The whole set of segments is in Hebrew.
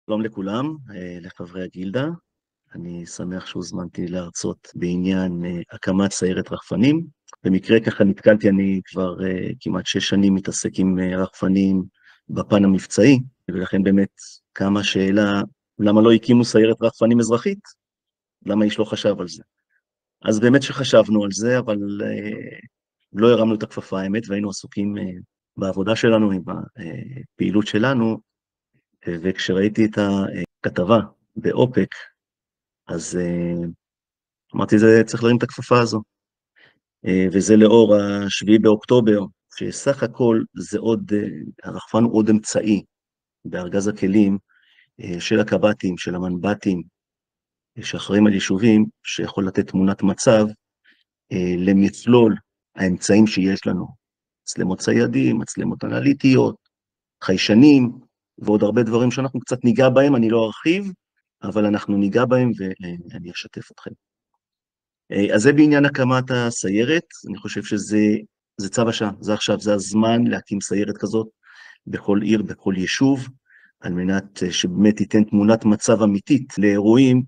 שלום לכולם, לחברי הגילדה. אני שמח שהוזמנתי להרצות בעניין הקמת סיירת רחפנים. במקרה ככה נתקלתי, אני כבר כמעט 6 שנים מתעסק עם רחפנים בפן המבצעי, ולכן באמת קמה שאלה, למה לא הקימו סיירת רחפנים אזרחית? למה איש לא חשב על זה? אז באמת שחשבנו על זה, אבל לא הרמנו את הכפפה האמת, והיינו עסוקים בעבודה שלנו, עם הפעילות שלנו, וכשראיתי את הכתבה באופק, אז אמרתי, זה צריך להרים את הכפפה הזו. וזה לאור ה7 באוקטובר, שסך הכל זה עוד, הרחפן הוא עוד אמצעי בארגז הכלים של הקב"טים, של המנב"טים, שאחראים על יישובים, שיכול לתת תמונת מצב למכלול האמצעים שיש לנו. מצלמות ציידים, מצלמות אנליטיות, חיישנים, ועוד הרבה דברים שאנחנו קצת ניגע בהם, אני לא ארחיב, אבל אנחנו ניגע בהם ואני אשתף אתכם. אז זה בעניין הקמת הסיירת, אני חושב שזה צו השעה, זה עכשיו, זה הזמן להקים סיירת כזאת בכל עיר, בכל יישוב, על מנת שבאמת תיתן תמונת מצב אמיתית לאירועים,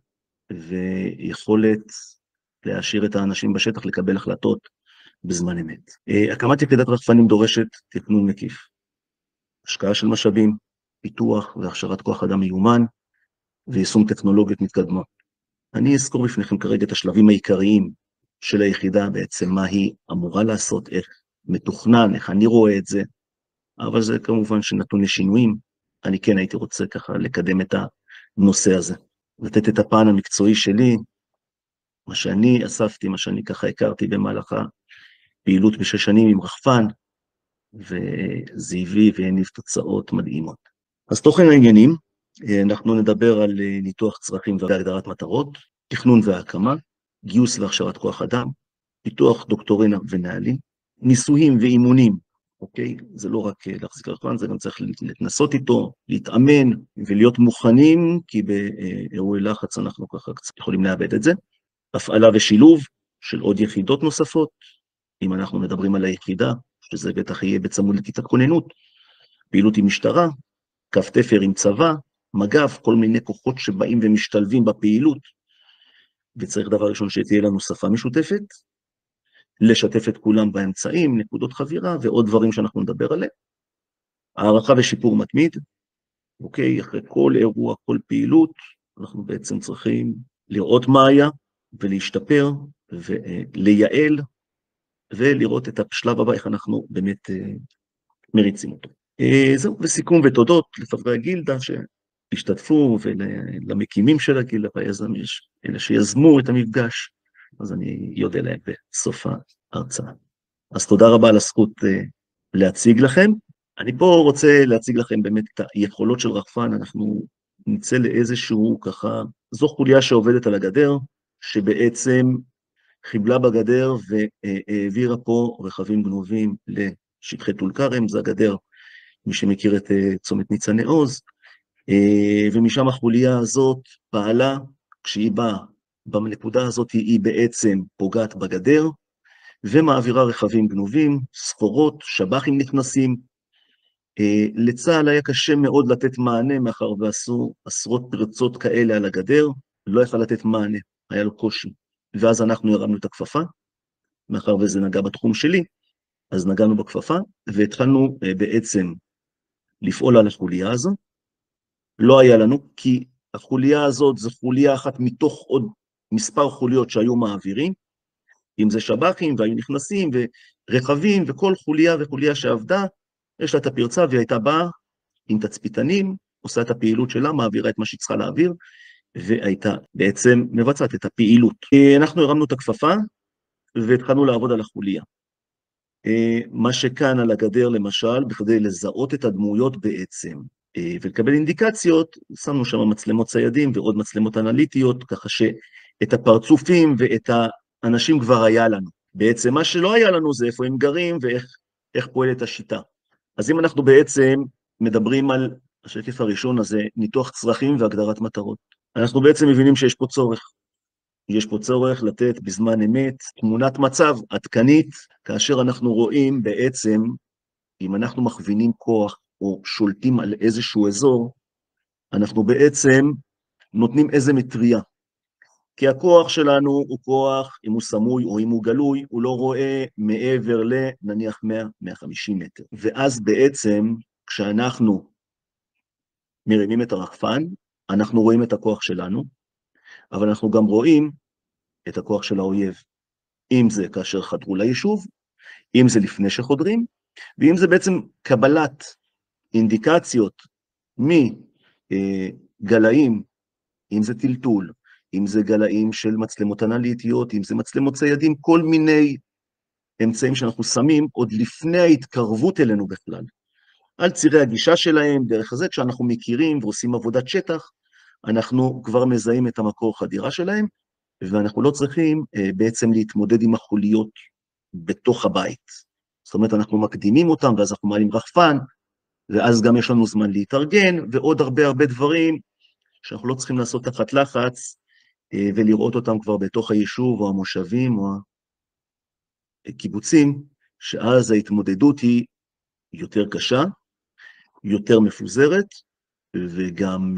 ויכולת להשאיר את האנשים בשטח לקבל החלטות בזמן אמת. הקמת יחידת רחפנים דורשת תכנון מקיף, השקעה של משאבים, פיתוח והכשרת כוח אדם מיומן, ויישום טכנולוגיות מתקדמות. אני אזכור בפניכם כרגע את השלבים העיקריים של היחידה, בעצם מה היא אמורה לעשות, איך מתוכנן, איך אני רואה את זה, אבל זה כמובן שנתון לשינויים. אני כן הייתי רוצה ככה לקדם את הנושא הזה, לתת את הפן המקצועי שלי, מה שאני אספתי, מה שאני ככה הכרתי במהלך הפעילות ב6 שנים עם רחפן, וזה הביא והניב תוצאות מדהימות. אז תוכן העניינים, אנחנו נדבר על ניתוח צרכים והגדרת מטרות, תכנון והקמה, גיוס והכשרת כוח אדם, פיתוח דוקטורינה ונהלים, ניסויים ואימונים, אוקיי? זה לא רק להחזיק רחפן, זה גם צריך להתנסות איתו, להתאמן ולהיות מוכנים, כי באירועי לחץ אנחנו ככה קצת יכולים לאבד את זה. הפעלה ושילוב של עוד יחידות נוספות, אם אנחנו מדברים על היחידה, שזה בטח יהיה בצמוד לכיתת כוננות, פעילות עם משטרה, קו תפר עם צבא, מג"ב, כל מיני כוחות שבאים ומשתלבים בפעילות, וצריך דבר ראשון שתהיה לנו שפה משותפת, לשתף את כולם באמצעים, נקודות חבירה, ועוד דברים שאנחנו נדבר עליהם. הערכה ושיפור מתמיד, אוקיי, אחרי כל אירוע, כל פעילות, אנחנו בעצם צריכים לראות מה היה, ולהשתפר, ולייעל, ולראות את השלב הבא, איך אנחנו באמת מריצים אותו. זהו, וסיכום ותודות לחברי הגילדה שהשתתפו, ולמקימים של הגילדה והיזם, אלה שיזמו את המפגש, אז אני יודע להם בסוף ההרצאה. אז תודה רבה על הזכות להציג לכם. אני פה רוצה להציג לכם באמת את היכולות של רחפן, אנחנו נצא לאיזשהו ככה, זו חוליה שעובדת על הגדר, שבעצם חיבלה בגדר והעבירה פה רכבים גנובים לשטחי טול כרם, זה הגדר, מי שמכיר את צומת ניצני עוז, ומשם החוליה הזאת פעלה, כשהיא באה, בנקודה הזאת היא בעצם פוגעת בגדר, ומעבירה רכבים גנובים, סחורות, שב"חים נכנסים. לצה"ל היה קשה מאוד לתת מענה, מאחר ועשו עשרות פרצות כאלה על הגדר, לא יכל לתת מענה, היה לו קושי. ואז אנחנו הרמנו את הכפפה, מאחר וזה נגע בתחום שלי, אז נגענו בכפפה, והתחלנו בעצם לפעול על החוליה הזו. לא היה לנו, כי החוליה הזאת זו חוליה אחת מתוך עוד מספר חוליות שהיו מעבירים, אם זה שב"חים והיו נכנסים ורכבים, וכל חוליה וחוליה שעבדה, יש לה את הפרצה והיא הייתה באה עם תצפיתנים, עושה את הפעילות שלה, מעבירה את מה שהיא צריכה להעביר, והייתה בעצם מבצעת את הפעילות. אנחנו הרמנו את הכפפה והתחלנו לעבוד על החוליה. מה שכאן על הגדר למשל, בכדי לזהות את הדמויות בעצם, ולקבל אינדיקציות, שמנו שם מצלמות ציידים ועוד מצלמות אנליטיות, ככה שאת הפרצופים ואת האנשים כבר היה לנו. בעצם מה שלא היה לנו זה איפה הם גרים ואיך פועלת השיטה. אז אם אנחנו בעצם מדברים על השקף הראשון הזה, ניתוח צרכים והגדרת מטרות, אנחנו בעצם מבינים שיש פה צורך. יש פה צורך לתת בזמן אמת תמונת מצב עדכנית, כאשר אנחנו רואים בעצם, אם אנחנו מכווינים כוח או שולטים על איזשהו אזור, אנחנו בעצם נותנים איזה מטריה. כי הכוח שלנו הוא כוח, אם הוא סמוי או אם הוא גלוי, הוא לא רואה מעבר לנניח 100-150 מטר. ואז בעצם, כשאנחנו מרימים את הרחפן, אנחנו רואים את הכוח שלנו, אבל אנחנו גם רואים את הכוח של האויב. אם זה כאשר חדרו ליישוב, אם זה לפני שחודרים, ואם זה בעצם קבלת אינדיקציות מגלאים, אם זה טלטול, אם זה גלאים של מצלמות אנליטיות, אם זה מצלמות ציידים, כל מיני אמצעים שאנחנו שמים עוד לפני ההתקרבות אלינו בכלל. על צירי הגישה שלהם, דרך הזה, כשאנחנו מכירים ועושים עבודת שטח, אנחנו כבר מזהים את המקור חדירה שלהם, ואנחנו לא צריכים בעצם להתמודד עם החוליות בתוך הבית. זאת אומרת, אנחנו מקדימים אותם, ואז אנחנו מעלים רחפן, ואז גם יש לנו זמן להתארגן, ועוד הרבה דברים שאנחנו לא צריכים לעשות תחת לחץ, ולראות אותם כבר בתוך היישוב, או המושבים, או הקיבוצים, שאז ההתמודדות היא יותר קשה, יותר מפוזרת, וגם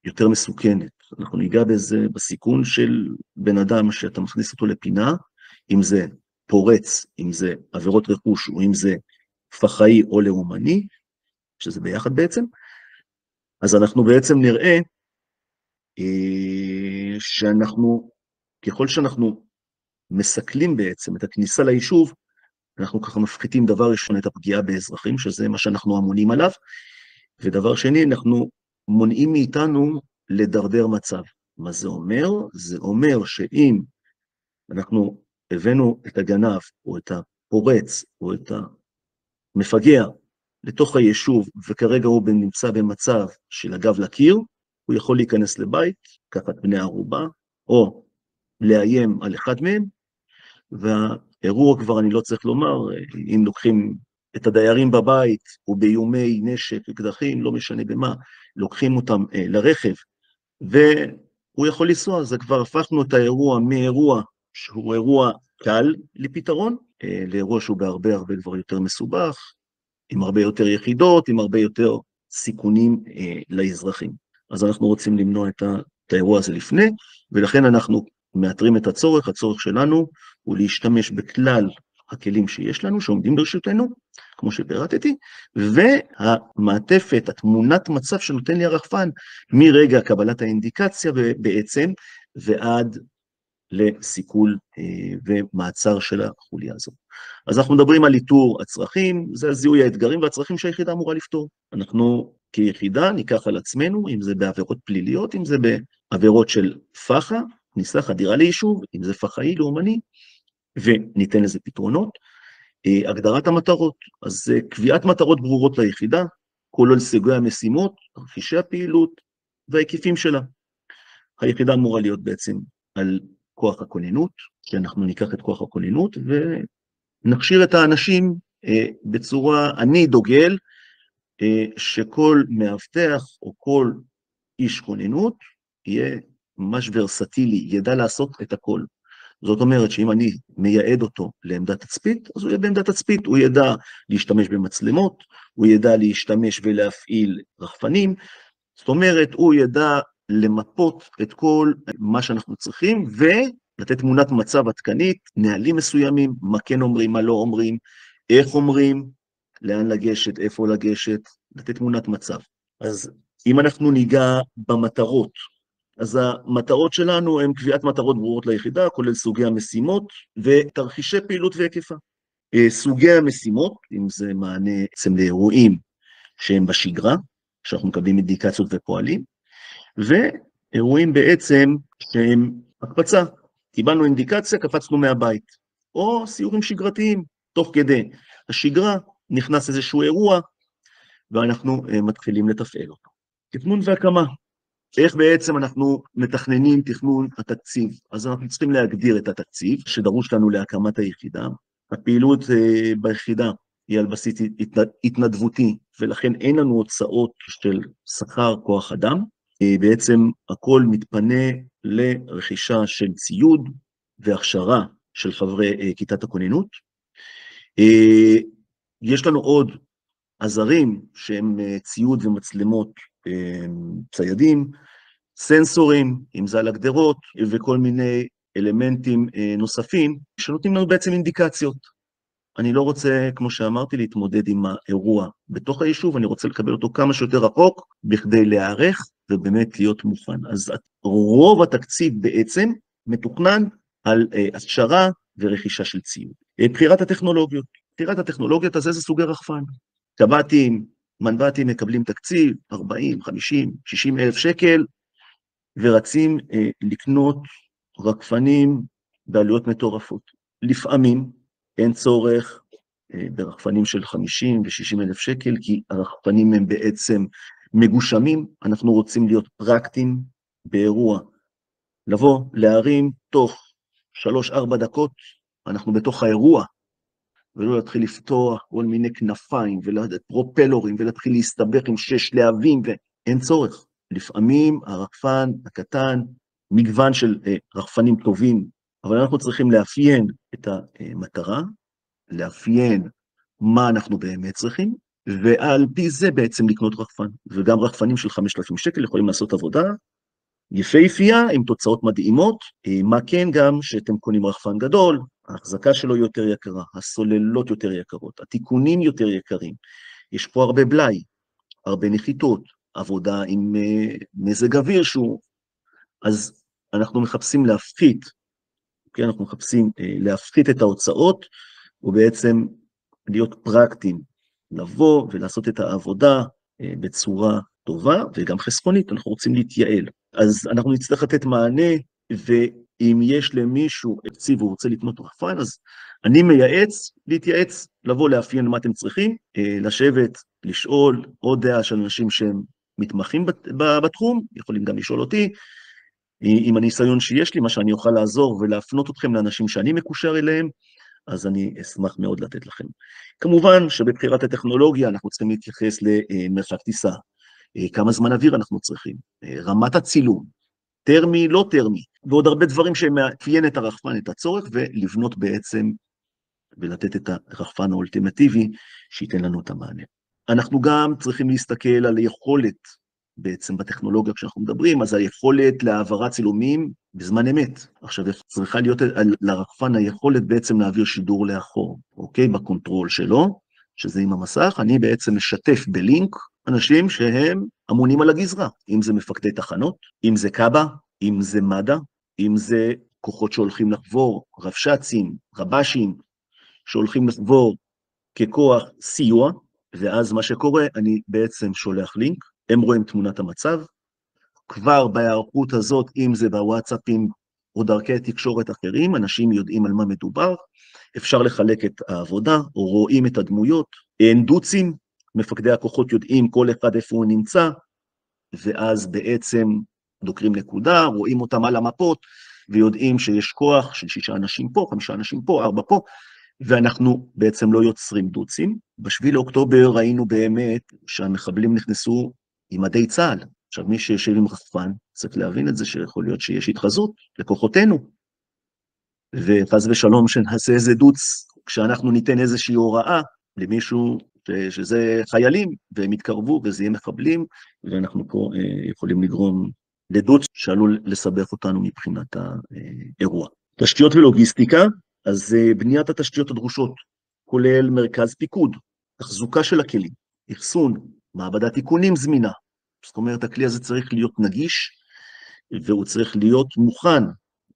יותר מסוכנת. אנחנו ניגע בזה בסיכון של בן אדם שאתה מכניס אותו לפינה, אם זה פורץ, אם זה עבירות רכוש, או אם זה פח"עי או לאומני, שזה ביחד בעצם, אז אנחנו בעצם נראה שאנחנו, ככל שאנחנו מסכלים בעצם את הכניסה ליישוב, אנחנו ככה מפחיתים דבר ראשון את הפגיעה באזרחים, שזה מה שאנחנו אמונים עליו, ודבר שני, אנחנו מונעים מאיתנו לדרדר מצב. מה זה אומר? זה אומר שאם אנחנו הבאנו את הגנב, או את הפורץ, או את המפגע, לתוך היישוב, וכרגע הוא נמצא במצב של הגב לקיר, הוא יכול להיכנס לבית, לקחת בני ערובה, או לאיים על אחד מהם, והאירוע כבר אני לא צריך לומר, אם לוקחים את הדיירים בבית, או באיומי נשק, אקדחים, לא משנה במה, לוקחים אותם לרכב, והוא יכול לנסוע, זה כבר הפכנו את האירוע מאירוע שהוא אירוע קל לפתרון, לאירוע שהוא בהרבה כבר יותר מסובך, עם הרבה יותר יחידות, עם הרבה יותר סיכונים לאזרחים. אז אנחנו רוצים למנוע את האירוע הזה לפני, ולכן אנחנו מאתרים את הצורך. הצורך שלנו הוא להשתמש בכלל הכלים שיש לנו, שעומדים ברשותנו, כמו שפירטתי, והמעטפת, התמונת מצב שנותן לי הרחפן, מרגע קבלת האינדיקציה בעצם, ועד לסיכול ומעצר של החוליה הזאת. אז אנחנו מדברים על איתור הצרכים, זה זיהוי האתגרים והצרכים שהיחידה אמורה לפתור. אנחנו כיחידה ניקח על עצמנו, אם זה בעבירות פליליות, אם זה בעבירות של פח"ע, כניסה חדירה ליישוב, אם זה פח"עי לאומני, וניתן לזה פתרונות. הגדרת המטרות, אז קביעת מטרות ברורות ליחידה, כולל סוגי המשימות, תרחישי הפעילות וההיקפים שלה. היחידה אמורה להיות בעצם על כוח הכוננות, שאנחנו ניקח את כוח הכוננות ונכשיר את האנשים בצורה, אני דוגל, שכל מאבטח או כל איש כוננות יהיה ממש ורסטילי, ידע לעשות את הכל. זאת אומרת שאם אני מייעד אותו לעמדת תצפית, אז הוא יהיה בעמדת תצפית, הוא ידע להשתמש במצלמות, הוא ידע להשתמש ולהפעיל רחפנים, זאת אומרת, הוא ידע למפות את כל מה שאנחנו צריכים, ולתת תמונת מצב עדכנית, נהלים מסוימים, מה כן אומרים, מה לא אומרים, איך אומרים, לאן לגשת, איפה לגשת, לתת תמונת מצב. אז אם אנחנו ניגע במטרות, אז המטרות שלנו הן קביעת מטרות ברורות ליחידה, כולל סוגי המשימות ותרחישי פעילות והיקפה. סוגי המשימות, אם זה מענה בעצם לאירועים שהם בשגרה, שאנחנו מקבלים אינדיקציות ופועלים, ואירועים בעצם שהם הקפצה, קיבלנו אינדיקציה, קפצנו מהבית, או סיורים שגרתיים, תוך כדי השגרה נכנס איזשהו אירוע, ואנחנו מתחילים לתפעל אותו. תכנון והקמה, איך בעצם אנחנו מתכננים תכנון התקציב? אז אנחנו צריכים להגדיר את התקציב שדרוש לנו להקמת היחידה. הפעילות ביחידה היא על בסיס התנדבותי, ולכן אין לנו הוצאות של שכר כוח אדם. בעצם הכל מתפנה לרכישה של ציוד והכשרה של חברי כיתת הכוננות. יש לנו עוד עזרים שהם ציוד ומצלמות ציידים, סנסורים, אם זה על הגדרות, וכל מיני אלמנטים נוספים, שנותנים לנו בעצם אינדיקציות. אני לא רוצה, כמו שאמרתי, להתמודד עם האירוע בתוך היישוב, אני רוצה לקבל אותו כמה שיותר רחוק, בכדי להיערך ובאמת להיות מוכן. אז רוב התקציב בעצם מתוכנן על הכשרה ורכישה של ציוד. בחירת הטכנולוגיות. בחירת הטכנולוגיות, אז איזה סוגי רחפן? קב"טים, מנב"טים מקבלים תקציב, 40, 50, 60 אלף שקל, ורצים לקנות רחפנים בעלויות מטורפות. לפעמים אין צורך ברחפנים של 50 ו-60 אלף שקל, כי הרחפנים הם בעצם מגושמים, אנחנו רוצים להיות פרקטיים באירוע. לבוא, להרים תוך 3-4 דקות, אנחנו בתוך האירוע, ולא להתחיל לפתוח כל מיני כנפיים, ופרופלורים, ולהתחיל להסתבך עם 6 להבים, ואין צורך. לפעמים הרחפן הקטן, מגוון של רחפנים טובים, אבל אנחנו צריכים לאפיין את המטרה, לאפיין מה אנחנו באמת צריכים, ועל פי זה בעצם לקנות רחפן. וגם רחפנים של 5,000 שקל יכולים לעשות עבודה יפהפייה עם תוצאות מדהימות, מה כן גם שאתם קונים רחפן גדול, ההחזקה שלו יותר יקרה, הסוללות יותר יקרות, התיקונים יותר יקרים, יש פה הרבה בלאי, הרבה נחיתות, עבודה עם מזג אוויר שהוא, אז אנחנו מחפשים להפחית, אוקיי? אנחנו מחפשים להפחית את ההוצאות, ובעצם להיות פרקטיים, לבוא ולעשות את העבודה בצורה טובה, וגם חסכונית, אנחנו רוצים להתייעל. אז אנחנו נצטרך לתת מענה, ואם יש למישהו תקציב והוא רוצה לקנות רחפן, אז אני מייעץ, להתייעץ, לבוא לאפיין מה אתם צריכים, לשבת, לשאול, עוד דעה של אנשים שהם מתמחים בתחום, יכולים גם לשאול אותי, עם הניסיון שיש לי, מה שאני אוכל לעזור ולהפנות אתכם לאנשים שאני מקושר אליהם, אז אני אשמח מאוד לתת לכם. כמובן שבבחירת הטכנולוגיה אנחנו צריכים להתייחס למרחק טיסה, כמה זמן אוויר אנחנו צריכים, רמת הצילום, טרמי, לא טרמי, ועוד הרבה דברים שמאפיין את הרחפן, את הצורך, ולבנות בעצם ולתת את הרחפן האולטימטיבי שייתן לנו את המענה. אנחנו גם צריכים להסתכל על היכולת בעצם בטכנולוגיה כשאנחנו מדברים, אז היכולת להעברת צילומים בזמן אמת. עכשיו, צריכה להיות לרחפן היכולת בעצם להעביר שידור לאחור, אוקיי? בקונטרול שלו, שזה עם המסך, אני בעצם משתף בלינק אנשים שהם אמונים על הגזרה, אם זה מפקדי תחנות, אם זה קב"א, אם זה מד"א, אם זה כוחות שהולכים לחבור, רבש"צים, רב"שים, שהולכים לחבור ככוח סיוע, ואז מה שקורה, אני בעצם שולח לינק, הם רואים תמונת המצב, כבר בהיערכות הזאת, אם זה בוואטסאפים או דרכי תקשורת אחרים, אנשים יודעים על מה מדובר, אפשר לחלק את העבודה, או רואים את הדמויות, אין דוצים, מפקדי הכוחות יודעים כל אחד איפה הוא נמצא, ואז בעצם דוקרים נקודה, רואים אותם על המפות, ויודעים שיש כוח של 6 אנשים פה, 5 אנשים פה, 4 פה, ואנחנו בעצם לא יוצרים דוצים. ב7 לאוקטובר ראינו באמת שהמחבלים נכנסו עם מדי צה"ל. עכשיו, מי שיושב עם רחפן, צריך להבין את זה שיכול להיות שיש התחזות לכוחותינו. וחס ושלום שנעשה איזה דוץ, כשאנחנו ניתן איזושהי הוראה למישהו שזה חיילים, והם יתקרבו וזה יהיה מחבלים, ואנחנו פה יכולים לגרום לדוץ שעלול לסבך אותנו מבחינת האירוע. תשתיות ולוגיסטיקה, אז בניית התשתיות הדרושות, כולל מרכז פיקוד, תחזוקה של הכלים, אחסון, מעבדת תיקונים זמינה. זאת אומרת, הכלי הזה צריך להיות נגיש, והוא צריך להיות מוכן.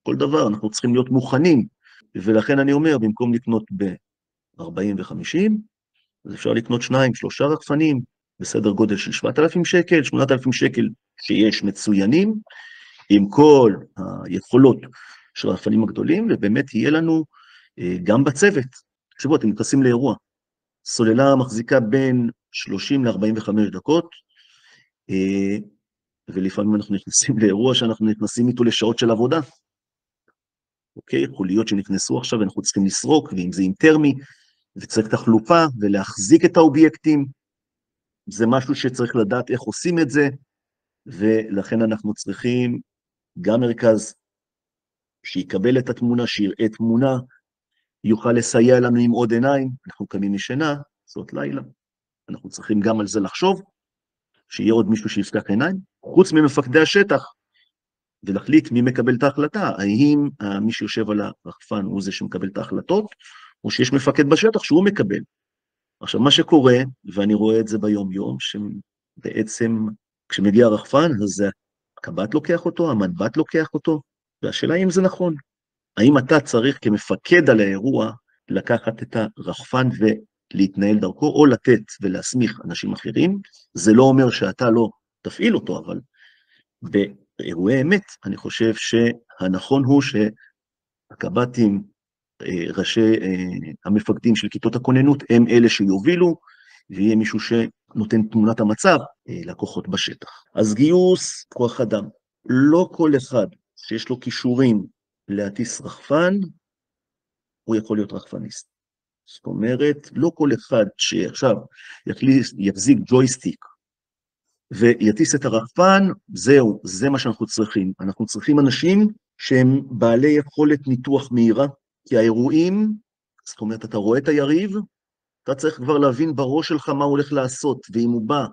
כל דבר, אנחנו צריכים להיות מוכנים. ולכן אני אומר, במקום לקנות ב-40 ו-50, אז אפשר לקנות 2-3 רחפנים, בסדר גודל של 7,000 שקל, 8,000 שקל שיש מצוינים, עם כל היכולות של הרחפנים הגדולים, ובאמת יהיה לנו גם בצוות. תחשבו, אתם נכנסים לאירוע, סוללה מחזיקה בין 30 ל-45 דקות, ולפעמים אנחנו נכנסים לאירוע שאנחנו נכנסים איתו לשעות של עבודה. אוקיי? חוליות שנכנסו עכשיו ואנחנו צריכים לסרוק, ואם זה עם טרמי, וצריך תחלופה ולהחזיק את האובייקטים, זה משהו שצריך לדעת איך עושים את זה, ולכן אנחנו צריכים גם מרכז שיקבל את התמונה, שיראה תמונה, יוכל לסייע לנו עם עוד עיניים, אנחנו קמים משינה, זאת לילה, אנחנו צריכים גם על זה לחשוב, שיהיה עוד מישהו שיפקח עיניים, חוץ ממפקדי השטח, ולהחליט מי מקבל את ההחלטה, האם מי שיושב על הרחפן הוא זה שמקבל את ההחלטות, או שיש מפקד בשטח שהוא מקבל. עכשיו, מה שקורה, ואני רואה את זה ביום יום, שבעצם כשמגיע הרחפן, אז הקב"ט לוקח אותו, המנב"ט לוקח אותו, והשאלה היא אם זה נכון. האם אתה צריך כמפקד על האירוע לקחת את הרחפן ולהתנהל דרכו, או לתת ולהסמיך אנשים אחרים? זה לא אומר שאתה לא תפעיל אותו, אבל באירועי אמת, אני חושב שהנכון הוא שהקב"טים, ראשי המפקדים של כיתות הכוננות, הם אלה שיובילו, ויהיה מישהו שנותן תמונת המצב לכוחות בשטח. אז גיוס כוח אדם. לא כל אחד שיש לו כישורים להטיס רחפן, הוא יכול להיות רחפניסט. זאת אומרת, לא כל אחד שעכשיו יחזיק ג'ויסטיק, ויטיס את הרחפן, זהו, זה מה שאנחנו צריכים. אנחנו צריכים אנשים שהם בעלי יכולת ניתוח מהירה, כי האירועים, זאת אומרת, אתה רואה את היריב, אתה צריך כבר להבין בראש שלך מה הוא הולך לעשות, ואם הוא בא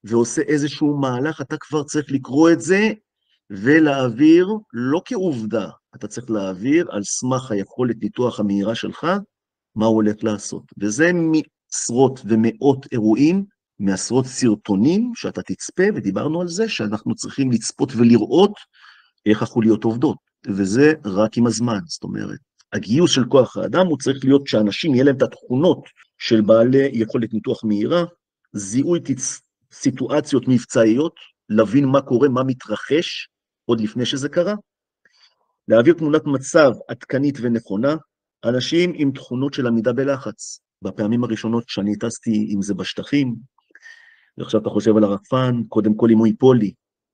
ועושה איזשהו מהלך, אתה כבר צריך לקרוא את זה, ולהעביר, לא כעובדה, אתה צריך להעביר על סמך היכולת ניתוח המהירה שלך, מה הוא הולך לעשות. וזה מעשרות ומאות אירועים, מעשרות סרטונים שאתה תצפה, ודיברנו על זה, שאנחנו צריכים לצפות ולראות איך החוליות עובדות, וזה רק עם הזמן, זאת אומרת. הגיוס של כוח האדם הוא צריך להיות שאנשים יהיה להם את התכונות של בעלי יכולת ניתוח מהירה, זיהוי סיטואציות מבצעיות, להבין מה קורה, מה מתרחש, עוד לפני שזה קרה, להעביר תמונת מצב עדכנית ונכונה, אנשים עם תכונות של עמידה בלחץ. בפעמים הראשונות שאני טסתי עם זה בשטחים, ועכשיו אתה חושב על הרחפן, קודם כל אם הוא ייפול לי,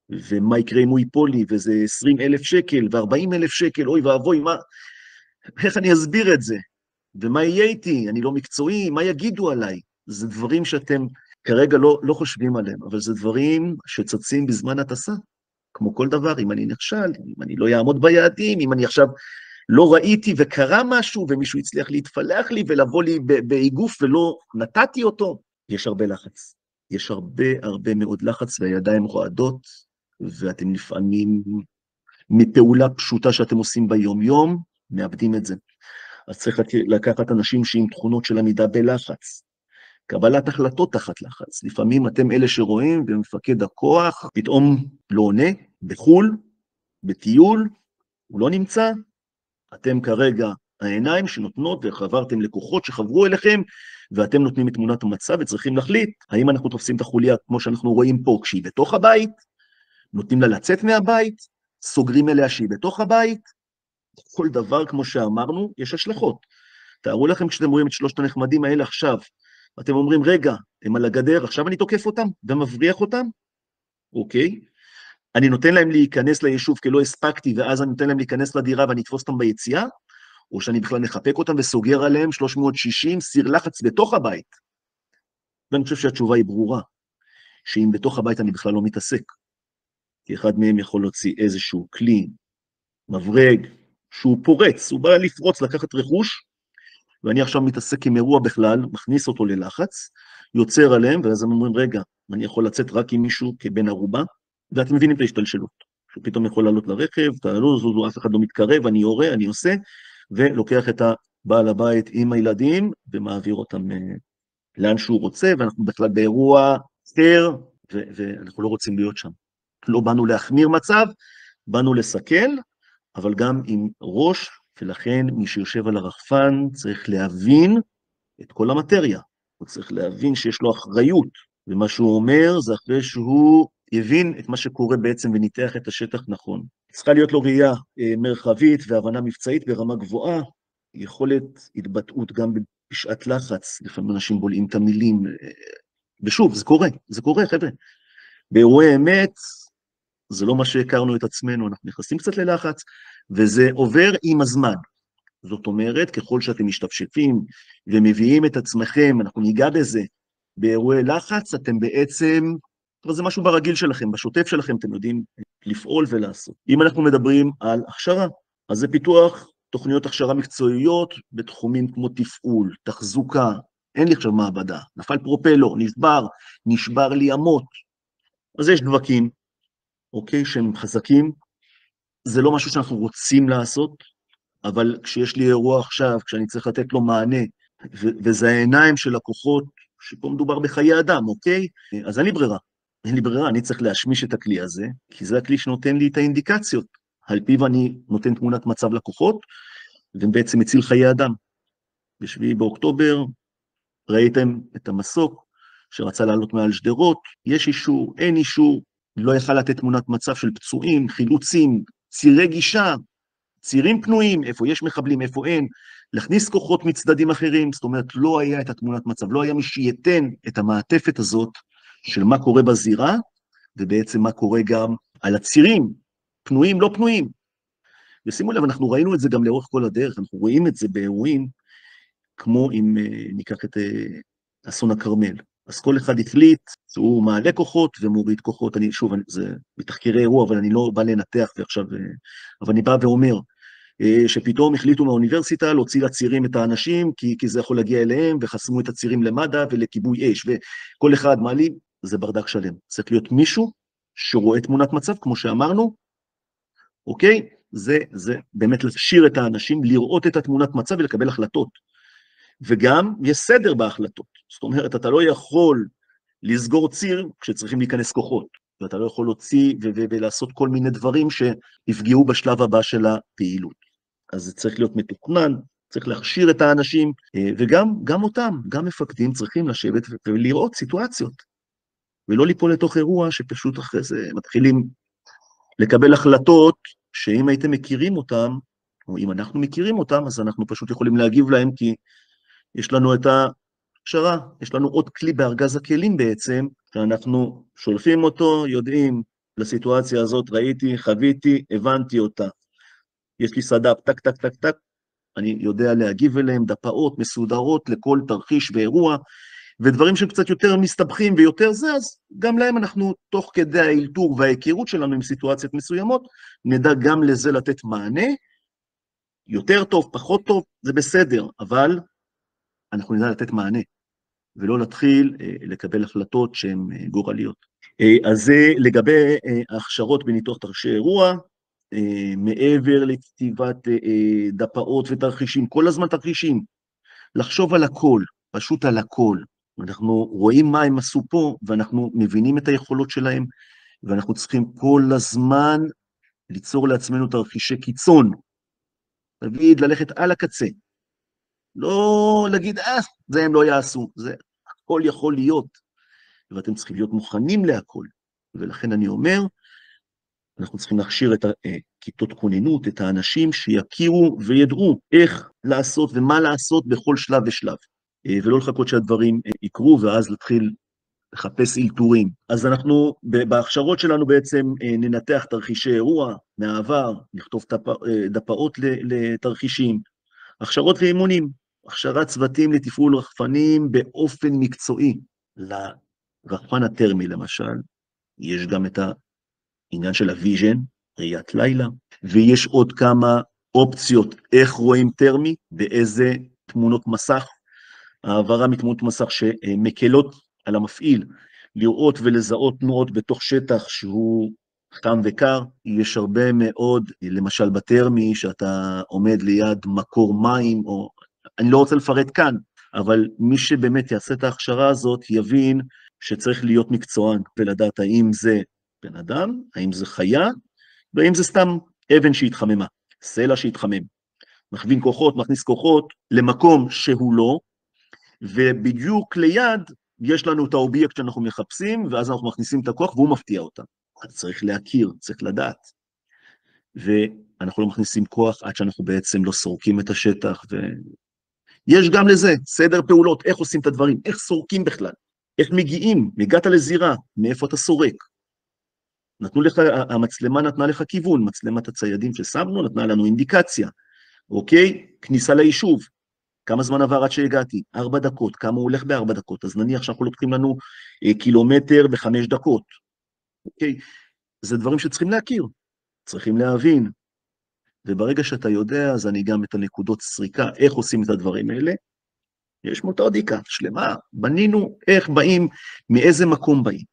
ומה יקרה אם הוא ייפול לי, וזה 20,000 שקל ו40,000 שקל, אוי ואבוי, איך אני אסביר את זה? ומה יהיה איתי? אני לא מקצועי, מה יגידו עליי? זה דברים שאתם כרגע לא חושבים עליהם, אבל זה דברים שצצים בזמן הטסה, כמו כל דבר, אם אני נכשל, אם אני לא אעמוד ביעדים, אם אני עכשיו לא ראיתי וקרה משהו, ומישהו הצליח להתפלח לי ולבוא לי באיגוף ולא נתתי אותו, יש הרבה לחץ. יש הרבה מאוד לחץ, והידיים רועדות, ואתם לפעמים מפעולה פשוטה שאתם עושים ביום-יום, מאבדים את זה. אז צריך לקחת אנשים שעם תכונות של עמידה בלחץ, קבלת החלטות תחת לחץ. לפעמים אתם אלה שרואים, ומפקד הכוח פתאום לא עונה, בחול, בטיול, הוא לא נמצא, אתם כרגע העיניים שנותנות, וחברתם לקוחות שחברו אליכם, ואתם נותנים את תמונת המצב, וצריכים להחליט, האם אנחנו תופסים את החוליה, כמו שאנחנו רואים פה, כשהיא בתוך הבית, נותנים לה לצאת מהבית, סוגרים אליה שהיא בתוך הבית, כל דבר, כמו שאמרנו, יש השלכות. תארו לכם כשאתם רואים את שלושת הנחמדים האלה עכשיו, אתם אומרים, רגע, הם על הגדר, עכשיו אני תוקף אותם ומבריח אותם? אוקיי. אני נותן להם להיכנס ליישוב כי לא הספקתי, ואז אני נותן להם להיכנס לדירה ואני אתפוס אותם ביציאה, או שאני בכלל מחפק אותם וסוגר עליהם 360 סיר לחץ בתוך הבית. ואני חושב שהתשובה היא ברורה, שאם בתוך הבית אני בכלל לא מתעסק, כי אחד מהם יכול להוציא איזשהו כלי, מברג, שהוא פורץ, הוא בא לפרוץ, לקחת רכוש, ואני עכשיו מתעסק עם אירוע בכלל, מכניס אותו ללחץ, יוצר עליהם, ואז הם אומרים, רגע, אני יכול לצאת רק עם מישהו כבן ערובה, ואתם מבינים את ההשתלשלות, שפתאום יכול לעלות לרכב, תעלו, זוזו, אף אחד לא מתקרב, אני יורה, אני עושה, ולוקח את הבעל הבית עם הילדים, ומעביר אותם לאן שהוא רוצה, ואנחנו בכלל באירוע סתר, ואנחנו לא רוצים להיות שם. לא באנו להחמיר מצב, באנו לסכל, אבל גם עם ראש, ולכן מי שיושב על הרחפן צריך להבין את כל המטריה, הוא צריך להבין שיש לו אחריות, ומה שהוא אומר זה אחרי שהוא יבין את מה שקורה בעצם וניתח את השטח נכון. צריכה להיות לו ראייה מרחבית והבנה מבצעית ברמה גבוהה, יכולת התבטאות גם בשעת לחץ, לפעמים אנשים בולעים את המילים, ושוב, זה קורה חבר'ה, באירועי אמת, זה לא מה שהכרנו את עצמנו, אנחנו נכנסים קצת ללחץ, וזה עובר עם הזמן. זאת אומרת, ככל שאתם משתפשפים ומביאים את עצמכם, אנחנו ניגע בזה, באירועי לחץ, אתם בעצם, זה משהו ברגיל שלכם, בשוטף שלכם, אתם יודעים לפעול ולעשות. אם אנחנו מדברים על הכשרה, אז זה פיתוח תוכניות הכשרה מקצועיות בתחומים כמו תפעול, תחזוקה, אין לי עכשיו מעבדה, נפל פרופלור, נשבר לי אמות, אז יש דבקים, אוקיי, שהם חזקים, זה לא משהו שאנחנו רוצים לעשות, אבל כשיש לי אירוע עכשיו, כשאני צריך לתת לו מענה, וזה העיניים של לקוחות, שפה מדובר בחיי אדם, אוקיי? אז אין לי ברירה. אין לי ברירה, אני צריך להשמיש את הכלי הזה, כי זה הכלי שנותן לי את האינדיקציות. על פיו אני נותן תמונת מצב לקוחות, ובעצם מציל חיי אדם. ב7 באוקטובר ראיתם את המסוק שרצה לעלות מעל שדרות, יש אישור, אין אישור, לא יכל לתת תמונת מצב של פצועים, חילוצים, צירי גישה, צירים פנויים, איפה יש מחבלים, איפה אין, להכניס כוחות מצדדים אחרים, זאת אומרת, לא היה את התמונת מצב, לא היה מי שייתן את המעטפת הזאת של מה קורה בזירה, ובעצם מה קורה גם על הצירים, פנויים, לא פנויים. ושימו לב, אנחנו ראינו את זה גם לאורך כל הדרך, אנחנו רואים את זה באירועים, כמו אם ניקח את אסון הכרמל. אז כל אחד החליט שהוא מעלה כוחות ומוריד כוחות, שוב, זה בתחקירי אירוע, אבל אני לא בא לנתח ועכשיו, אבל אני בא ואומר, שפתאום החליטו מהאוניברסיטה להוציא לצירים את האנשים, כי זה יכול להגיע אליהם, וחסמו את הצירים למד"א ולכיבוי אש, וכל אחד מעלים, זה ברדק שלם. צריך להיות מישהו שרואה תמונת מצב, כמו שאמרנו, אוקיי? זה באמת להשאיר את האנשים, לראות את התמונת מצב ולקבל החלטות. וגם יש סדר בהחלטות. זאת אומרת, אתה לא יכול לסגור ציר כשצריכים להיכנס כוחות, ואתה לא יכול להוציא ולעשות כל מיני דברים שיפגעו בשלב הבא של הפעילות. אז זה צריך להיות מתוכנן, צריך להכשיר את האנשים, וגם אותם, גם מפקדים צריכים לשבת ולראות סיטואציות, ולא ליפול לתוך אירוע שפשוט אחרי זה מתחילים לקבל החלטות, שאם הייתם מכירים אותם, או אם אנחנו מכירים אותם, אז אנחנו פשוט יכולים להגיב להם, כי יש לנו את ההכשרה, יש לנו עוד כלי בארגז הכלים בעצם, שאנחנו שולפים אותו, יודעים לסיטואציה הזאת, ראיתי, חוויתי, הבנתי אותה. יש לי סד"פ, טק, טק, טק, טק, אני יודע להגיב אליהם, דפאות מסודרות לכל תרחיש ואירוע, ודברים שקצת יותר מסתבכים ויותר זה, אז גם להם אנחנו, תוך כדי האלתור וההיכרות שלנו עם סיטואציות מסוימות, נדע גם לזה לתת מענה, יותר טוב, פחות טוב, זה בסדר, אבל אנחנו נדע לתת מענה, ולא להתחיל לקבל החלטות שהן גורליות. אז זה לגבי ההכשרות בניתוח תרחישי אירוע, מעבר לכתיבת דפאות ותרחישים, כל הזמן תרחישים, לחשוב על הכל, פשוט על הכל. אנחנו רואים מה הם עשו פה, ואנחנו מבינים את היכולות שלהם, ואנחנו צריכים כל הזמן ליצור לעצמנו תרחישי קיצון, תגיד, ללכת על הקצה, לא להגיד, זה הם לא יעשו, זה הכל יכול להיות, ואתם צריכים להיות מוכנים להכל, ולכן אני אומר, אנחנו צריכים להכשיר את כיתות כוננות, את האנשים שיכירו וידעו איך לעשות ומה לעשות בכל שלב ושלב, ולא לחכות שהדברים יקרו, ואז להתחיל לחפש אלתורים. אז אנחנו בהכשרות שלנו בעצם ננתח תרחישי אירוע מהעבר, נכתוב דפאות לתרחישים, הכשרות ואימונים, הכשרת צוותים לתפעול רחפנים באופן מקצועי. לרחפן הטרמי למשל, יש גם את העניין של הוויז'ן, ראיית לילה, ויש עוד כמה אופציות איך רואים טרמי, באיזה תמונות מסך, העברה מתמונות מסך שמקלות על המפעיל, לראות ולזהות תנועות בתוך שטח שהוא חם וקר, יש הרבה מאוד, למשל בטרמי, שאתה עומד ליד מקור מים, או אני לא רוצה לפרט כאן, אבל מי שבאמת יעשה את ההכשרה הזאת, יבין שצריך להיות מקצוען, ולדעת האם זה בן אדם, האם זה חיה, והאם זה סתם אבן שהתחממה, סלע שהתחמם. מכווין כוחות, מכניס כוחות למקום שהוא לא, ובדיוק ליד יש לנו את האובייקט שאנחנו מחפשים, ואז אנחנו מכניסים את הכוח והוא מפתיע אותה. אז צריך להכיר, צריך לדעת. ואנחנו לא מכניסים כוח עד שאנחנו בעצם לא סורקים את השטח, יש גם לזה סדר פעולות, איך עושים את הדברים, איך סורקים בכלל, איך מגיעים, הגעת לזירה, מאיפה אתה סורק. נתנו לך, המצלמה נתנה לך כיוון, מצלמת הציידים ששמנו נתנה לנו אינדיקציה, אוקיי? כניסה ליישוב, כמה זמן עבר עד שהגעתי? 4 דקות, כמה הוא הולך ב4 דקות, אז נניח שאנחנו לוקחים לנו קילומטר ב5 דקות, אוקיי? זה דברים שצריכים להכיר, צריכים להבין, וברגע שאתה יודע, אז אני גם את הנקודות סריקה, איך עושים את הדברים האלה, יש מתודיקה שלמה, בנינו איך באים, מאיזה מקום באים.